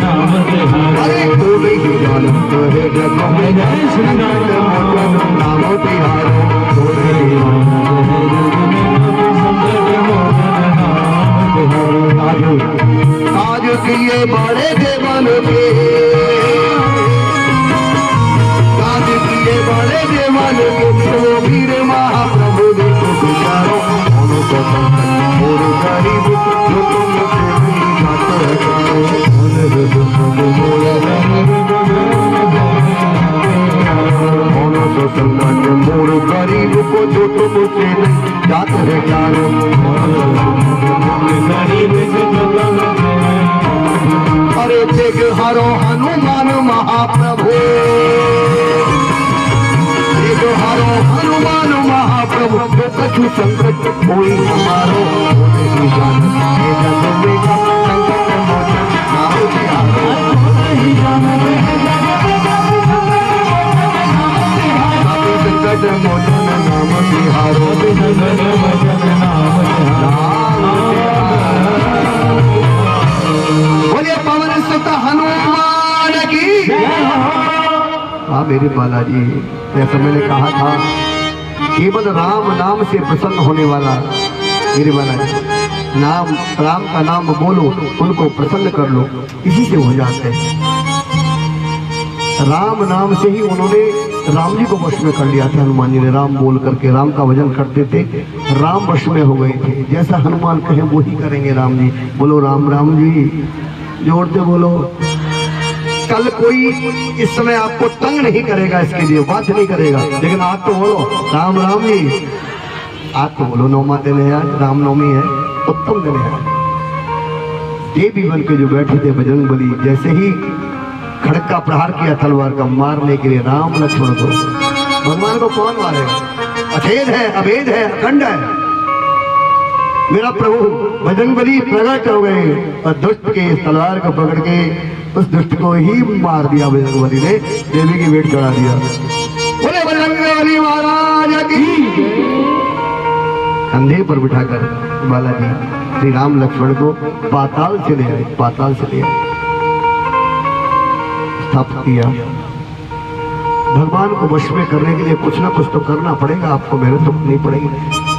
नाम तिहारो। अरे तो नहीं जानत है जग में संकट मोचन नाम तिहारो। आज किए बड़े देवन के, आज किए बड़े देवन के तो वीर महाप्रभु देखो विचारो। और गरीब जो तुमसे नहीं जाता तो संकट मोर गरीब को जो तुमसे नहीं जात है चारो। अरे देख हरो हनुमान महाप्रभु, देख हरो हनुमान महाप्रभु जो कछु संकट कोई हमारो। संकट मोचन नाम तिहारो। बोलिए पवन सुत हनुमान की। हाँ मेरे बालाजी, जैसा मैंने कहा था केवल राम नाम से प्रसन्न होने वाला, मेरे बालाजी नाम राम का नाम बोलो उनको प्रसन्न कर लो, इसी से हो जाते हैं। राम नाम से ही उन्होंने राम जी को वश में कर लिया था। हनुमान जी ने राम बोल करके राम का भजन करते थे, राम वश में हो गए थे। जैसा हनुमान कहे वो ही करेंगे राम जी। बोलो राम राम जी, जोड़ते बोलो। कल कोई इस समय आपको तंग नहीं करेगा, इसके लिए बात नहीं करेगा, लेकिन आज तो बोलो राम राम जी। आज तो बोलो नौमा दिन है, आज रामनवमी है, उत्तम दिन है। देवी बन के जो बैठे थे बजरंग बली, जैसे ही खड़क का प्रहार किया तलवार का मारने के लिए राम लक्ष्मण को, भगवान को कौन मारेगा? अछेद है, अभेद है, अखंड है। मेरा प्रभु बजरंग बली प्रकट हो गए और दुष्ट के तलवार को पकड़ के उस दुष्ट को ही मार दिया। बजरंग बली ने देवी की वेट चढ़ा दिया। बोले बजरंग बली महाराज की। कंधे पर बिठाकर बालाजी श्री राम लक्ष्मण को पाताल से ले आए, पाताल से ले आए, स्थापित किया। भगवान को वश में करने के लिए कुछ ना कुछ तो करना पड़ेगा, आपको मेहनत तो नहीं पड़ेगी।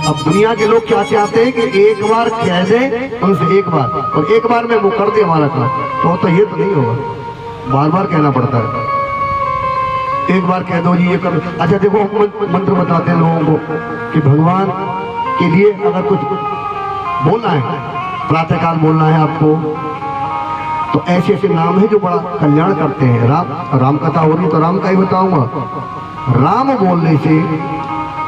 अब दुनिया के लोग क्या चाहते हैं कि एक बार कह दे उनसे एक बार, और एक बार में वो कर दे हमारा काम, तो ये तो नहीं होगा, बार बार कहना पड़ता है। एक बार कह दो जी ये कर। अच्छा देखो हम मंत्र बताते हैं लोगों को कि भगवान के लिए अगर कुछ बोलना है, प्रातःकाल बोलना है आपको, तो ऐसे ऐसे नाम है जो बड़ा कल्याण करते हैं। राम कथा हो रही तो राम का ही बताऊंगा। राम बोलने से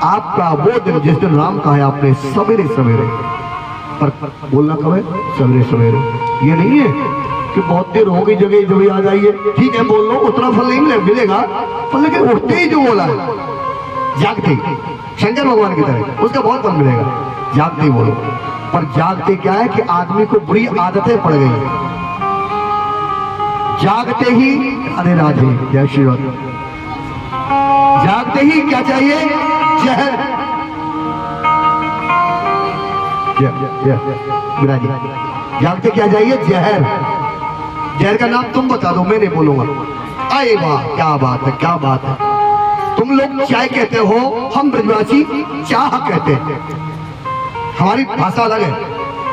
आपका वो दिन, जिस दिन राम कहा है आपने सवेरे सवेरे, पर बोलना कब है? सवेरे सवेरे। ये नहीं है कि बहुत देर हो गई जगह जगह आ जाइए, ठीक है बोल लो, उतना फल नहीं मिलेगा, पर लेकिन उठते ही जो बोला है, जागते ही, शंकर भगवान की तरह, उसका बहुत फल मिलेगा। जागते ही बोलो। पर जागते क्या है कि आदमी को बुरी आदतें पड़ गई। जागते ही, अरे राधे, जय श्री राधे, जागते ही क्या चाहिए? जहर। जागते क्या चाहिए? जहर। जहर का नाम तुम बता दो, मैं नहीं बोलूंगा। अरे वाह, क्या बात है, क्या बात है। तुम लोग चाय कहते हो, हम ब्रजवासी चाह कहते हैं। हमारी भाषा अलग है।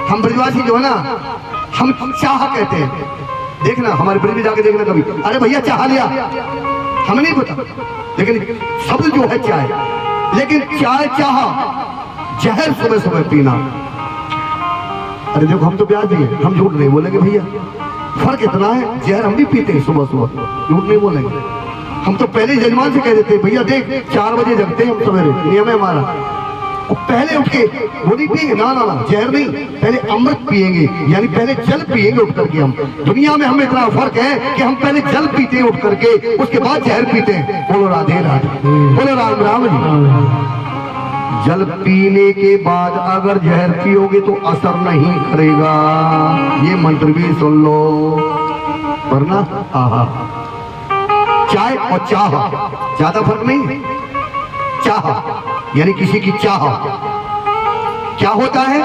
हम ब्रजवासी जो है ना, हम चाह कहते हैं। देखना हमारे ब्रज में जाके देखना कभी, अरे भैया चाह लिया, हमें नहीं पता, लेकिन शब्द जो है चाय। लेकिन चाय चाह, जहर सुबह सुबह पीना। अरे देखो हम तो प्यार दिए, हम झूठ नहीं बोलेंगे भैया। फर्क इतना है, जहर हम भी पीते हैं सुबह सुबह, झूठ नहीं बोलेंगे। हम तो पहले जजमान से कह देते हैं, भैया देख 4 बजे जगते हैं हम सवेरे, नियम है हमारा। और पहले उठ के वो नहीं पिएंगे, ना ना ना, जहर नहीं, पहले अमृत पिएंगे, यानी पहले जल पिएंगे उठ करके। हम दुनिया में हमें इतना फर्क है कि हम पहले जल पीते हैं उठ करके, उसके बाद जहर पीते हैं। बोलो राधे राधे, बोलो राम राम जी। जल पीने के बाद अगर जहर पियोगे तो असर नहीं करेगा, ये मंत्र भी सुन लो, वरना आहा। चाय और चाह ज्यादा फर्क नहीं है। चाह यानी किसी की चाह क्या होता है?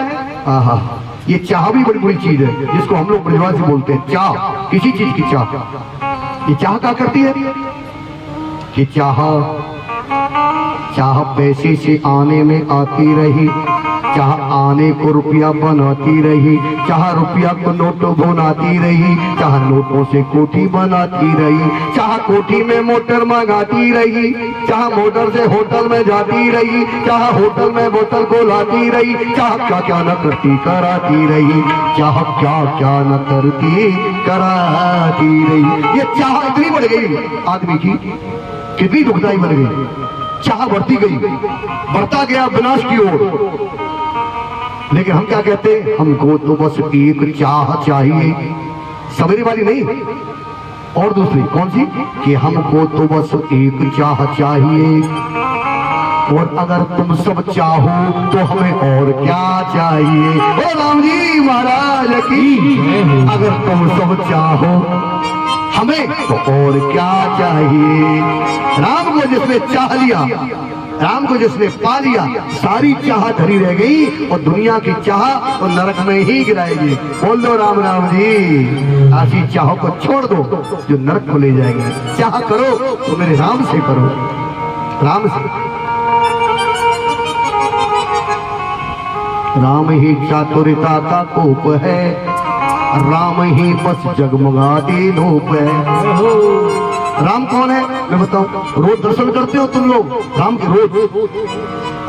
आहा, ये चाह भी बड़ी बड़ी चीज है, जिसको हम लोग ब्रजवासी बोलते हैं चाह, किसी चीज की चाह। ये चाह क्या करती है? कि चाह पैसे से आने में आती रही, चाह आने को रुपया बनाती रही, चाह रुपया को नोट बनाती रही, चाह नोटों से कोठी बनाती रही, चाह कोठी में मोटर मंगाती रही, चाह मोटर से होटल में जाती रही, चाह होटल में बोतल को लाती रही, चाह क्या क्या न करती कराती रही, चाह क्या क्या न करती कराती रही। ये चाह इतनी बढ़ गई आदमी की, कितनी दुखदाई बन गई। चाह बढ़ती गई, बढ़ता गया विनाश की ओर। लेकिन हम क्या कहते हैं? हमको तो बस एक चाह चाहिए, सवेरे वाली नहीं, और दूसरी कौन सी? कि हमको तो बस एक चाह चाहिए, और अगर तुम सब चाहो तो हमें और क्या चाहिए? ओ राम जी महाराज की, अगर तुम सब चाहो हमें तो और क्या चाहिए? राम को जिसने चाह लिया, राम को जिसने पा लिया, सारी चाह धरी रह गई, और दुनिया की चाह तो नरक में ही गिराएगी। बोल दो राम राम जी। ऐसी चाह को छोड़ दो जो नरक को ले जाएगी। चाह करो तो मेरे राम से करो, राम से। राम ही चातुरता का कोप है, राम ही बस जगमगाती धूप है। राम कौन है मैं बताऊं? रोज दर्शन करते हो तुम लोग राम के, रोज,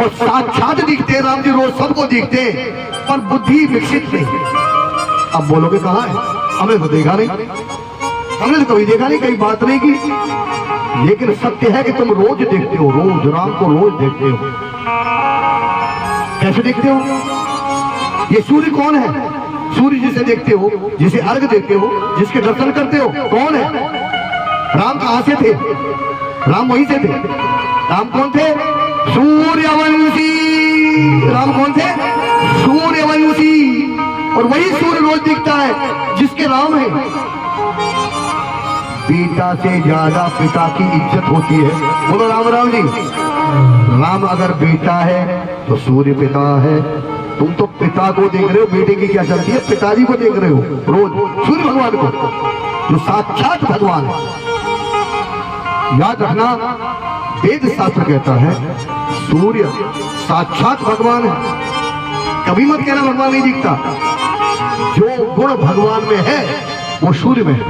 और साक्षात दिखते हैं राम जी, रोज सबको दिखते हैं, पर बुद्धि विकसित नहीं। अब बोलोगे कहाँ है? हमें तो देखा नहीं, हमने तो कभी देखा नहीं, कहीं बात नहीं की। लेकिन सत्य है कि तुम रोज देखते हो, रोज राम को रोज देखते हो। कैसे देखते हो? ये सूर्य कौन है? सूर्य जिसे देखते हो, जिसे अर्घ देते हो, जिसके दर्शन करते हो, कौन है? राम कहां से थे? राम वहीं से थे। राम कौन थे? सूर्यवंशी। राम कौन थे? सूर्यवंशी। और वही सूर्य रोज दिखता है जिसके राम है। पिता से ज्यादा पिता की इज्जत होती है। बोलो राम राम जी। राम अगर बेटा है तो सूर्य पिता है। तुम तो पिता को देख रहे हो, बेटे की क्या चलती है? पिताजी को देख रहे हो रोज, सूर्य भगवान को, जो साक्षात भगवान है। याद रखना, वेद शास्त्र कहता है सूर्य साक्षात भगवान है। कभी मत कहना भगवान नहीं दिखता। जो गुण भगवान में है वो सूर्य में है।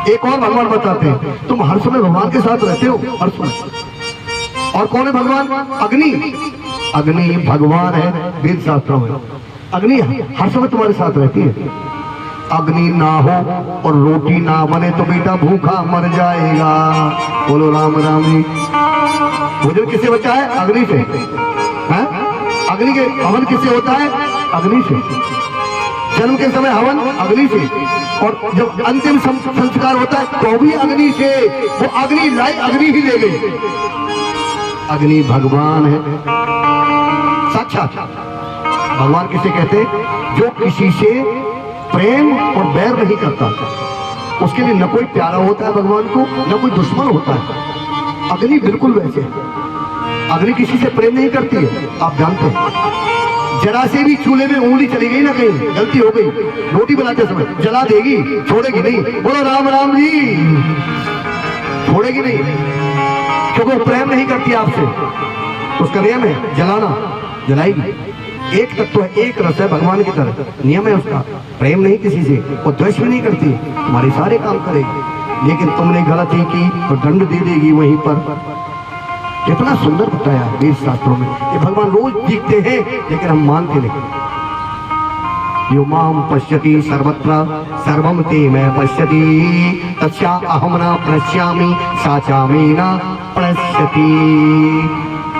एक और भगवान बताते हैं, तुम हर समय भगवान के साथ रहते हो, हर समय। और कौन है भगवान? अग्नि। अग्नि भगवान है वेद शास्त्रों में। अग्नि हर समय तुम्हारे साथ रहती है। अग्नि ना हो और रोटी ना बने तो बेटा भूखा मर जाएगा। बोलो राम राम जी। भोजन किससे बचा है? अग्नि से। है? अग्नि के हवन किससे होता है? अग्नि से। जन्म के समय हवन अग्नि से, और जब अंतिम संस्कार होता है तो भी अग्नि से। वो अग्नि लाई, अग्नि ही ले गई। अग्नि भगवान है साक्षात। भगवान किसे कहते हैं? जो किसी से प्रेम और बैर नहीं करता, उसके लिए न कोई प्यारा होता है भगवान को, न कोई दुश्मन होता है। अग्नि बिल्कुल वैसे है। अग्नि किसी से प्रेम नहीं करती है, आप जानते हैं। जरा से भी चूल्हे में उंगली चली गई ना, कहीं गलती हो गई, रोटी बनाते समय जला देगी, छोड़ेगी नहीं। बोलो राम राम जी। छोड़ेगी नहीं, क्योंकि वो प्रेम नहीं करती आपसे। उसका नियम है जलाना, जलाएगी। एक तत्व है, एक रस है भगवान की तरह, नियम है उसका। प्रेम नहीं किसी से, वो द्वेष भी नहीं करती, तुम्हारे सारे काम करेगी। लेकिन तुमने गलती की तो दंड दे देगी वहीं पर। कितना सुंदर बताया वेद शास्त्रों में। ये भगवान रोज दिखते हैं लेकिन हम मानते नहीं। यो माम पश्यति सर्वत्र सर्वम ते मैं पश्यति तस्या अहम न प्रणश्यामि साचा मे न प्रणश्यति।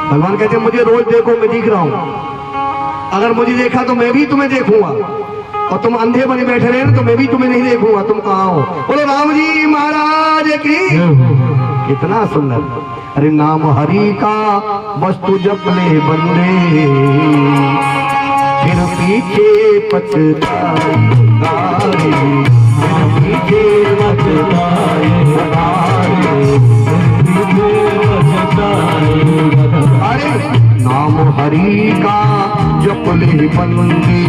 भगवान कहते हैं मुझे रोज देखो, मैं दिख रहा हूँ। अगर मुझे देखा तो मैं भी तुम्हें देखूंगा, और तुम अंधे बने बैठे रहे ना तो मैं भी तुम्हें नहीं देखूंगा, तुम कहाँ हो। बोलो राम जी महाराज की। कितना सुंदर। अरे नाम हरि का वस्तु जप ले बंदे, फिर पीछे पछताएगा रे, फिर पीछे पछताएगा रे, अरे नाम हरि का जप ले बंदे,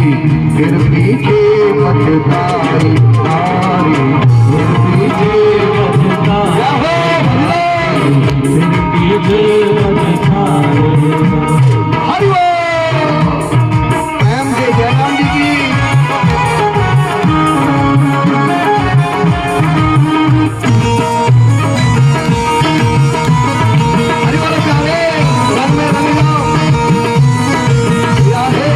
फिर पीछे पछताएगा रे, फिर पीछे पछताएगा। हरि प्रेम से जयराम जी की। हरि बोलो प्यारे, रंग में रंग जाओ प्यारे।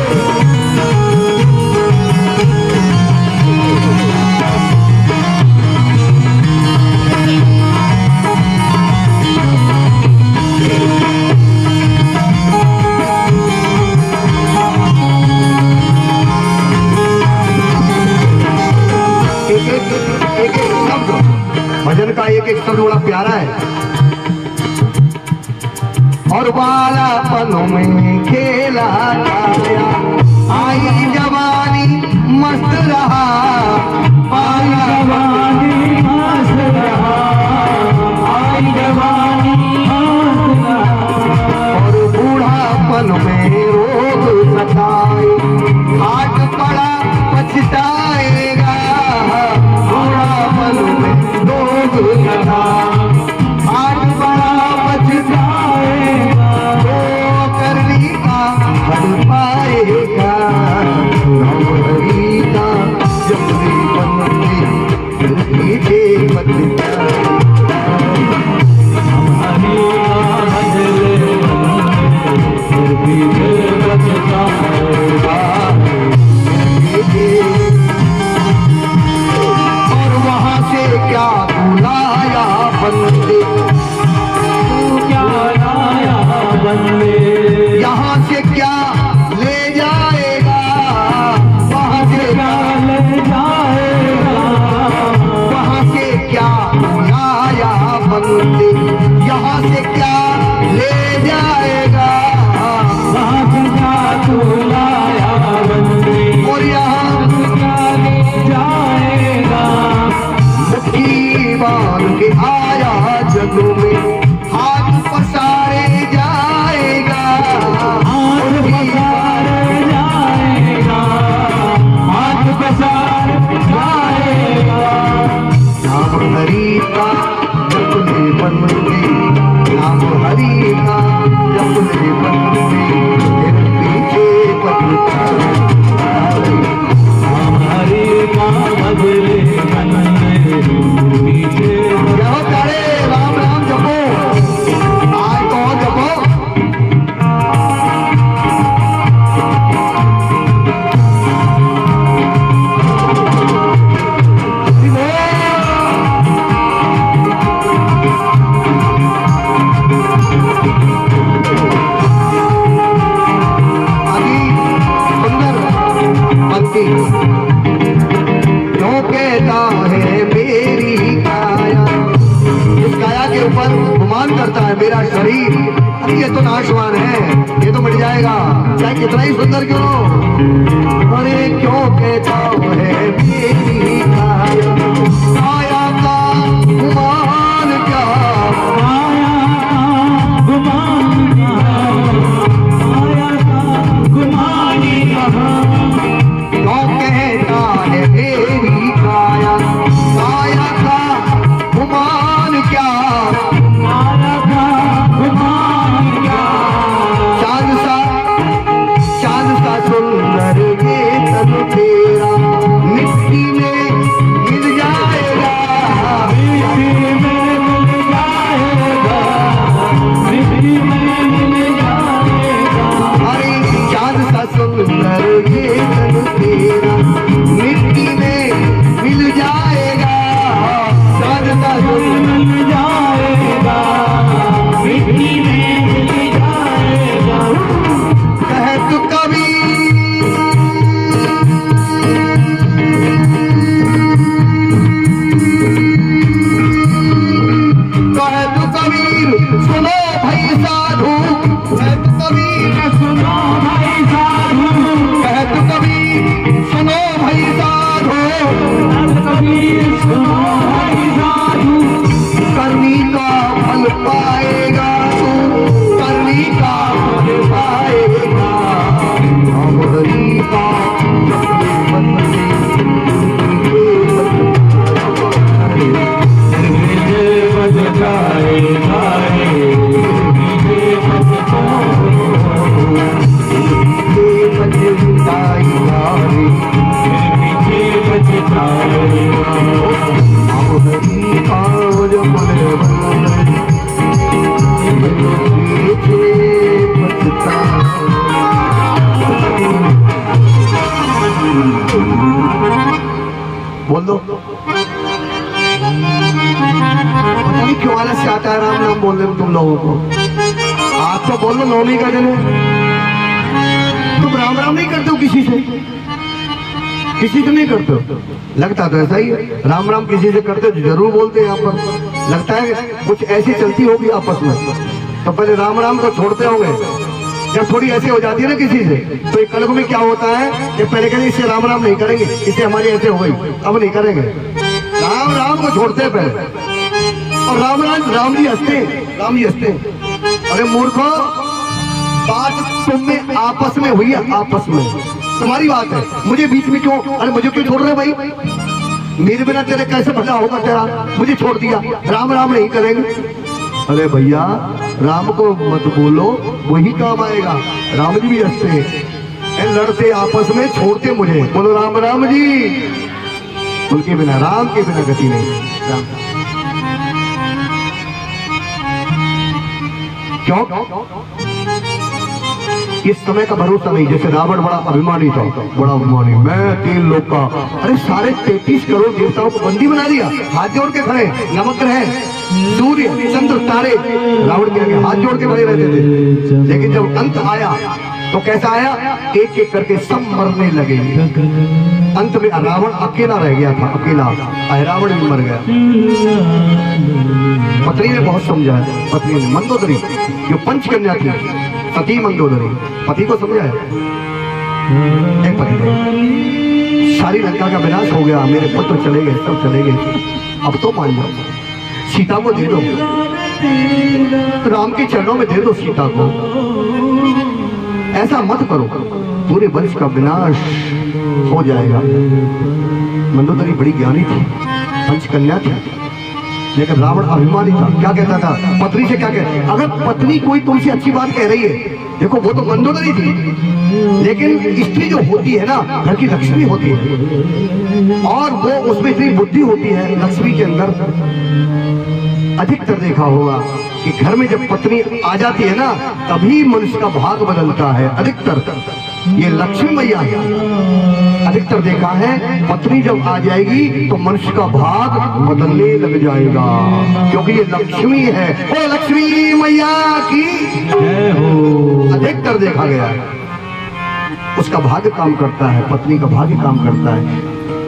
भजन का एक एक शब्द बड़ा प्यारा है। और बालापनों में खेला गाया, आई जवानी मस्त रहा, आई जवानी मस्त रहा, आई जवानी मस्त रहा। और बूढ़ापन में रोग सताए, हाथ पड़ा पछताएगा, बूढ़ापन में रोग सता, हाथ पड़ा पछताएगा, तो करनी का फल पाएगा। राम हरि का जप ले बंदे, फिर पीछे पछताएगा। फिर पीछे पछताएगा। और वहां से क्या तू लाया बंदे, तू क्या लाया बंदे, यहाँ से क्या ले जाएगा, वहां से क्या ले जाएगा, वहां से क्या तू लाया बंदे, यहाँ से क्या ले जाएगा, वहां से क्या तू लाया बंदे, और यहाँ क्या ले जाएगा। मुट्ठी बांध के आया जग में, हाथ पसारे जाएगा, मुट्ठी इतना ही सुंदर क्यों? अरे क्यों कहता है मेरी काया, काया का गुमान क्या, काया गुमान काया का गुमान क्यों कहता है मेरी काया, काया का गुमान क्या, काया का गुमान क्या। चांद सा सुंदर ये तन तेरा मिट्टी में मिल जाएगा, मिट्टी में मिल जाएगा, मिट्टी में मिल जाएगा। अरे चांद सा सुंदर ये तन तेरा मिट्टी में मिल जाएगा, चांद सा सुंदर मिल जाएगा, मिट्टी में मिल जाएगा। कहत कबीर, कहत कबीर सुनो भाई साधु, कहत कबीर सुनो भाई साधु, कहत कबीर सुनो भाई साधु, कबीर सुनो भाई साधु। करनी का फल पाएगा तू, करनी का फल पाएगा, अमरी का मन से डीजे बज जाए गाए, डीजे बज बजताई डीजे बज जाए। अमरी का बोल दो। पता नहीं क्यों आलस से आता है राम नाम बोलने में तुम लोगों को। आप तो बोल लो नौमी का दिन है, तुम राम राम नहीं करते हो किसी से, किसी से नहीं करते हो। लगता तो ऐसा ही है, राम राम किसी से करते हो जरूर बोलते हैं यहाँ पर। लगता है कुछ ऐसी चलती होगी आपस में, तो पहले राम राम को छोड़ते होंगे। जब थोड़ी ऐसी हो जाती है ना किसी से, तो एक कलयुग में क्या होता है कि पहले कहते इससे राम राम नहीं करेंगे, इससे हमारी ऐसे हो गई, अब नहीं करेंगे। राम राम को छोड़ते हैं पहले, और राम जी हंसते हैं, राम जी हंसते हैं। अरे मूर्खो, बात तुम में आपस में हुई है, आपस में तुम्हारी बात है, मुझे बीच में क्यों? अरे मुझे क्यों छोड़ रहे भाई? मेरे बिना तेरे कैसे भला होगा तेरा? मुझे छोड़ दिया, राम राम नहीं करेंगे। अरे भैया राम को मत बोलो, वही काम आएगा। राम जी भी हंसते हैं, लड़ते आपस में, छोड़ते मुझे। बोलो राम राम जी। उनके बिना, राम के बिना गति नहीं। राम क्यों? इस समय का भरोसा नहीं। जैसे रावण बड़ा अभिमानी था, बड़ा अभिमानी, मैं 3 लोग का, अरे सारे 33 करोड़ देवताओं को बंदी बना दिया, हाथ जोड़ के खड़े, नवग्रह सूर्य चंद्र तारे रावण के आगे हाथ जोड़ के खड़े रहते थे। लेकिन जब अंत आया तो कैसा आया? एक एक करके सब मरने लगे। अंत में रावण अकेला रह गया था, अकेला। रावण भी मर गया। पत्नी ने बहुत समझाया, पत्नी ने, मंदोदरी जो पंचकन्या थी, सती मंदोदरी, पति को समझाया। एक पति ने, सारी लंका का विनाश हो गया, मेरे पुत्र चले गए, सब चले गए, अब तो मान जाओ, सीता को दे दो, राम के चरणों में दे दो सीता को। ऐसा मत करो, पूरे वंश का विनाश हो जाएगा। मंदोदरी बड़ी ज्ञानी थी, पंचकन्या थी, लेकिन रावण अभिमानी था। क्या कहता था पत्नी से? क्या कहता? अगर पत्नी कोई तुमसे अच्छी बात कह रही है, देखो वो तो मंदोदरी थी, लेकिन स्त्री जो होती है ना, घर की लक्ष्मी होती है, और वो उसमें इतनी बुद्धि होती है लक्ष्मी के अंदर। अधिकतर देखा होगा कि घर में जब पत्नी आ जाती है ना, तभी मनुष्य का भाग बदलता है। अधिकतर ये लक्ष्मी मैया है, अधिकतर देखा है, पत्नी जब आ जाएगी तो मनुष्य का भाग बदलने लग जाएगा, क्योंकि ये लक्ष्मी है। ओ लक्ष्मी मैया की अधिकतर देखा गया है, उसका भाग्य काम करता है, पत्नी का भाग्य काम करता है।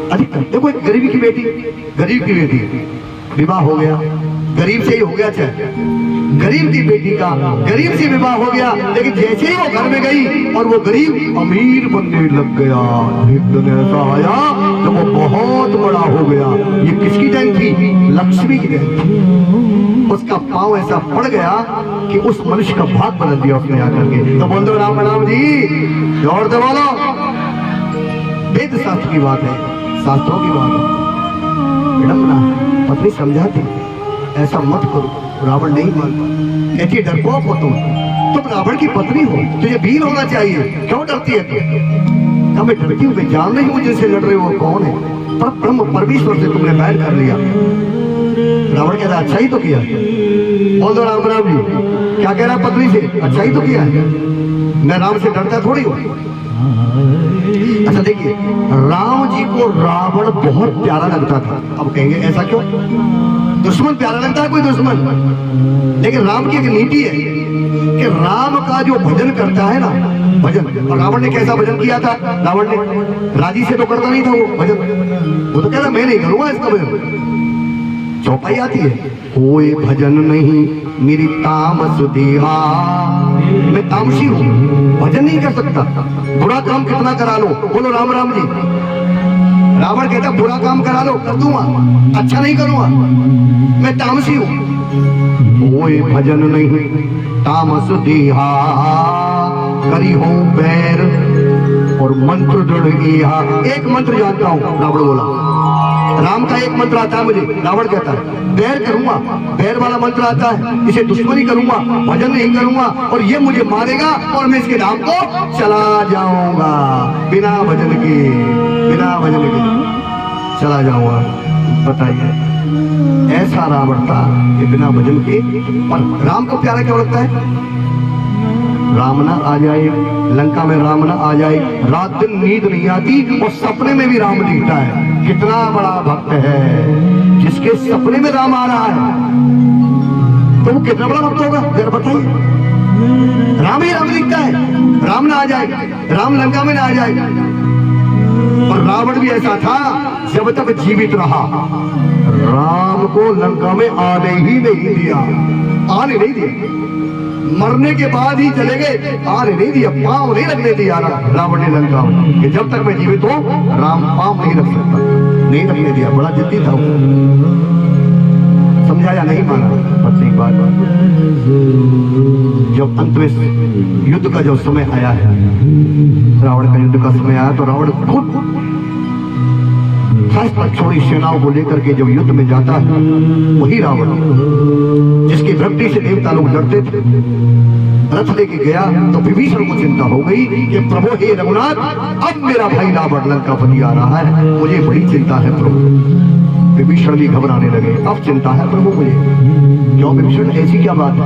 अधिकतर देखो, एक गरीबी की बेटी, विवाह हो गया, गरीब से ही हो गया, चाहे गरीब की बेटी का गरीब से विवाह हो गया, लेकिन जैसे ही वो घर में गई और वो गरीब अमीर बनने लग गया। एक दिन ऐसा आया जब वो बहुत बड़ा हो गया। ये किसकी देन थी? लक्ष्मी की देन थी। उसका पांव ऐसा पड़ गया कि उस मनुष्य का भाग बदल दिया उसने आकर के। तो बोल दो राम राम जी, और दे बोलो। वेद शास्त्र की बात है, शास्त्रों की बात है। विडम्बना है, पत्नी समझाती ऐसा मत करो। रावण नहीं मानता, कहती डरपोक हो तुम रावण की पत्नी हो, तुझे वीर होना चाहिए, क्यों डरती है तुम? क्या मैं डरती हूँ? मैं जान नहीं हूँ जिनसे लड़ रहे हो कौन है, पर ब्रह्म परमेश्वर से तुमने बैर कर लिया। रावण कह रहा अच्छा ही तो किया। बोल दो राम राम जी, क्या कह रहा पत्नी से? अच्छा ही तो किया है, मैं राम से डरता थोड़ी हूँ। अच्छा देखिए, राम जी को रावण बहुत प्यारा लगता था। अब कहेंगे ऐसा क्यों? दुश्मन प्यारा लगता है कोई दुश्मन, लेकिन राम की एक नीति है कि राम का जो भजन करता है ना, भजन। और रावण ने कैसा भजन किया था? रावण ने राजी से तो करता नहीं था वो भजन, वो तो कहता मैं नहीं करूंगा इसका भजन। चौपाई आती है, कोई भजन नहीं मेरी तामस देहा, मैं तामसी हूँ, भजन नहीं कर सकता। बुरा काम कितना करा लो, बोलो राम राम जी। रावण कहता बुरा काम करा लो कर दूंगा, अच्छा नहीं करूंगा, मैं तामसी हूँ। कोई भजन नहीं तामस देहा, करी हो बैर और मंत्र दृढ़ इहा। एक मंत्र जानता हूँ, रावण बोला। राम का एक मंत्र आता है मुझे, रावण कहता है बैर करूंगा, बैर वाला मंत्र आता है, इसे दुश्मनी करूंगा, भजन नहीं करूंगा, और ये मुझे मारेगा और मैं इसके नाम को चला जाऊंगा। बिना भजन के, बिना भजन के चला जाऊंगा। बताइए, ऐसा रावण था कि बिना भजन के। पर राम को प्यारा क्या लगता है? राम ना आ जाए लंका में, राम ना आ जाए, रात दिन नींद नहीं आती और सपने में भी राम दिखता है। कितना बड़ा भक्त है जिसके सपने में राम आ रहा है, तो वो कितना बड़ा भक्त होगा जरा बताइए। राम ही राम दिखता है, राम ना आ जाए, राम लंका में ना आ जाए। और रावण भी ऐसा था, जब तक जीवित रहा राम को लंका में आने ही नहीं दिया, आने नहीं दिया। मरने के बाद ही चले गए, आने नहीं दिया, पांव नहीं रखने दिया रावण ने लंका में, कि जब तक मैं जीवित हूं राम पांव नहीं रख सकता, नहीं रखने दिया। बड़ा जिद्दी था वो, समझाया नहीं माना पत्नी की बात। जब अंत में युद्ध का जो समय आया है, रावण का युद्ध का समय आया, तो रावण खुद छोड़ी सेनाओं को लेकर के जब युद्ध में जाता है, वही रावण जिसकी भक्ति से देवता लोग डरते थे, रथ लेके गया तो विभीषण को चिंता हो गई कि प्रभु हे रघुनाथ, अब मेरा भाई रावण लंकापति आ रहा है, मुझे बड़ी चिंता है प्रभु। विभीषण भी घबराने लगे, अब चिंता है प्रभु मुझे। क्यों विभीषण, ऐसी क्या बात है?